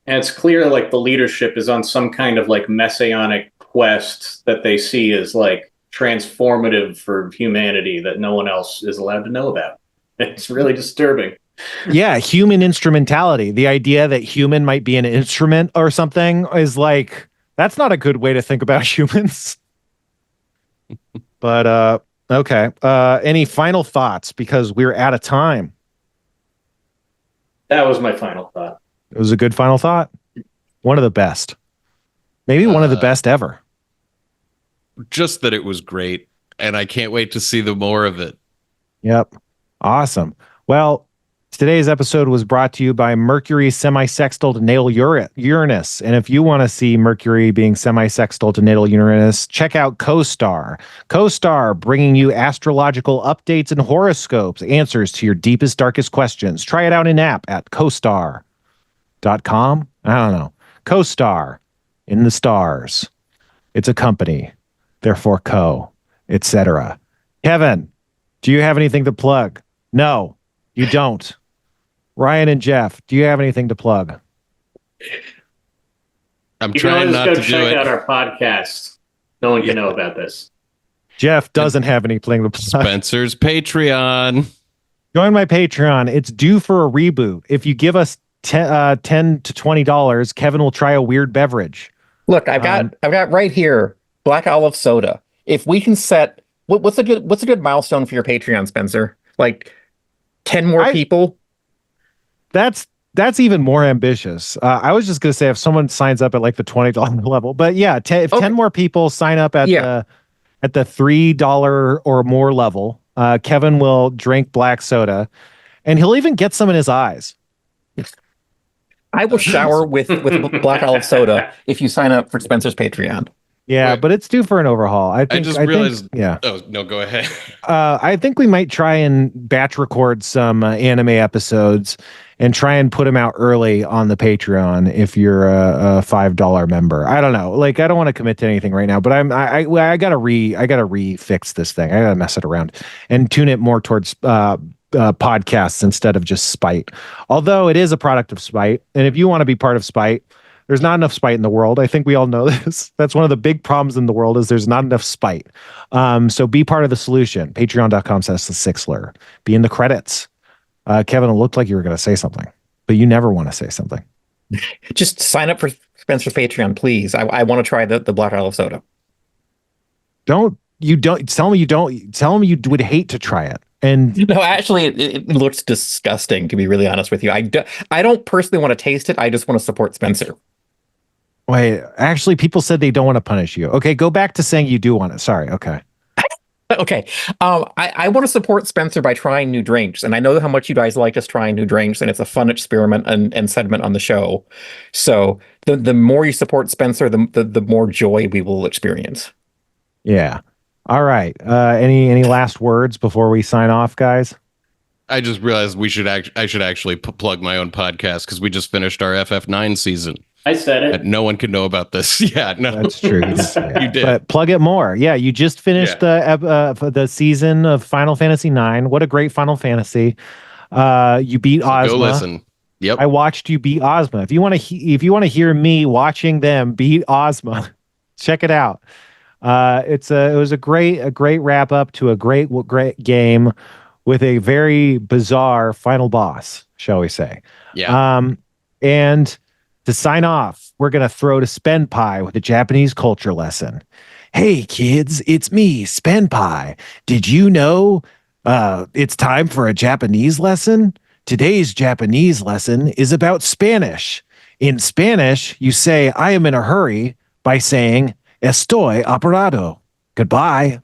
And it's clear like the leadership is on some kind of like messianic quest that they see as like transformative for humanity that no one else is allowed to know about. It's really disturbing. Yeah, human instrumentality. The idea that human might be an instrument or something is like, that's not a good way to think about humans. But okay. Any final thoughts? Because we're out of time. That was my final thought. It was a good final thought. One of the best. Maybe one of the best ever. Just that it was great, and I can't wait to see the more of it. Yep. Awesome. Well, today's episode was brought to you by Mercury semi-sextile to natal Uranus. And if you want to see Mercury being semi-sextile to natal Uranus, check out CoStar. CoStar, bringing you astrological updates and horoscopes, answers to your deepest, darkest questions. Try it out in app at CoStar.com. I don't know. CoStar, in the stars. It's a company. Therefore, etc. Kevin, do you have anything to plug? No, you don't. Ryan and Jeff, do you have anything to plug? I'm trying not to do it. Check out our podcast. No one can know about this. Jeff doesn't have anything to plug. Spencer's Patreon. Join my Patreon. It's due for a reboot. If you give us $10 to $20, Kevin will try a weird beverage. Look, I've got right here black olive soda. If we can set what's a good milestone for your Patreon, Spencer? Like 10 more people? That's even more ambitious. I was just gonna say if someone signs up at like the $20 level, but yeah, if 10 more people sign up at the $3 or more level, Kevin will drink black soda, and he'll even get some in his eyes. I will shower with black olive soda if you sign up for Spencer's Patreon. Yeah, but it's due for an overhaul. I realized. Yeah. Oh no, go ahead. I think we might try and batch record some anime episodes and try and put them out early on the Patreon if you're a $5 member. I don't know. Like I don't want to commit to anything right now, but I gotta refix this thing. I gotta mess it around and tune it more towards podcasts instead of just Spite. Although it is a product of Spite, and if you want to be part of Spite. There's not enough spite in the world. I think we all know this. That's one of the big problems in the world is there's not enough spite. So be part of the solution. Patreon.com/thesixler. Be in the credits. Kevin, it looked like you were going to say something, but you never want to say something. Just sign up for Spencer's Patreon, please. I want to try the black olive soda. Tell me you would hate to try it. And no, actually, it looks disgusting, to be really honest with you. I don't personally want to taste it. I just want to support Spencer. Wait, actually, people said they don't want to punish you. Okay, go back to saying you do want it. Sorry. Okay. Okay. I want to support Spencer by trying new drinks. And I know how much you guys like us trying new drinks, and it's a fun experiment and segment on the show. So the more you support Spencer, the more joy we will experience. Yeah. All right. Any last words before we sign off, guys? I just realized I should actually plug my own podcast because we just finished our FF9 season. I said it. No one can know about this. Yeah, no, That's true. You did. But plug it more. Yeah, you just finished the season of Final Fantasy IX. What a great Final Fantasy! You beat Ozma. Go listen. Yep. I watched you beat Ozma. If you want to hear me watching them beat Ozma, check it out. It was a great wrap up to a great game with a very bizarre final boss, shall we say? Yeah. And to sign off, we're going to throw to Spenpai with a Japanese culture lesson. Hey, kids, it's me, Spenpai. Did you know it's time for a Japanese lesson? Today's Japanese lesson is about Spanish. In Spanish, you say, I am in a hurry by saying, estoy apurado. Goodbye.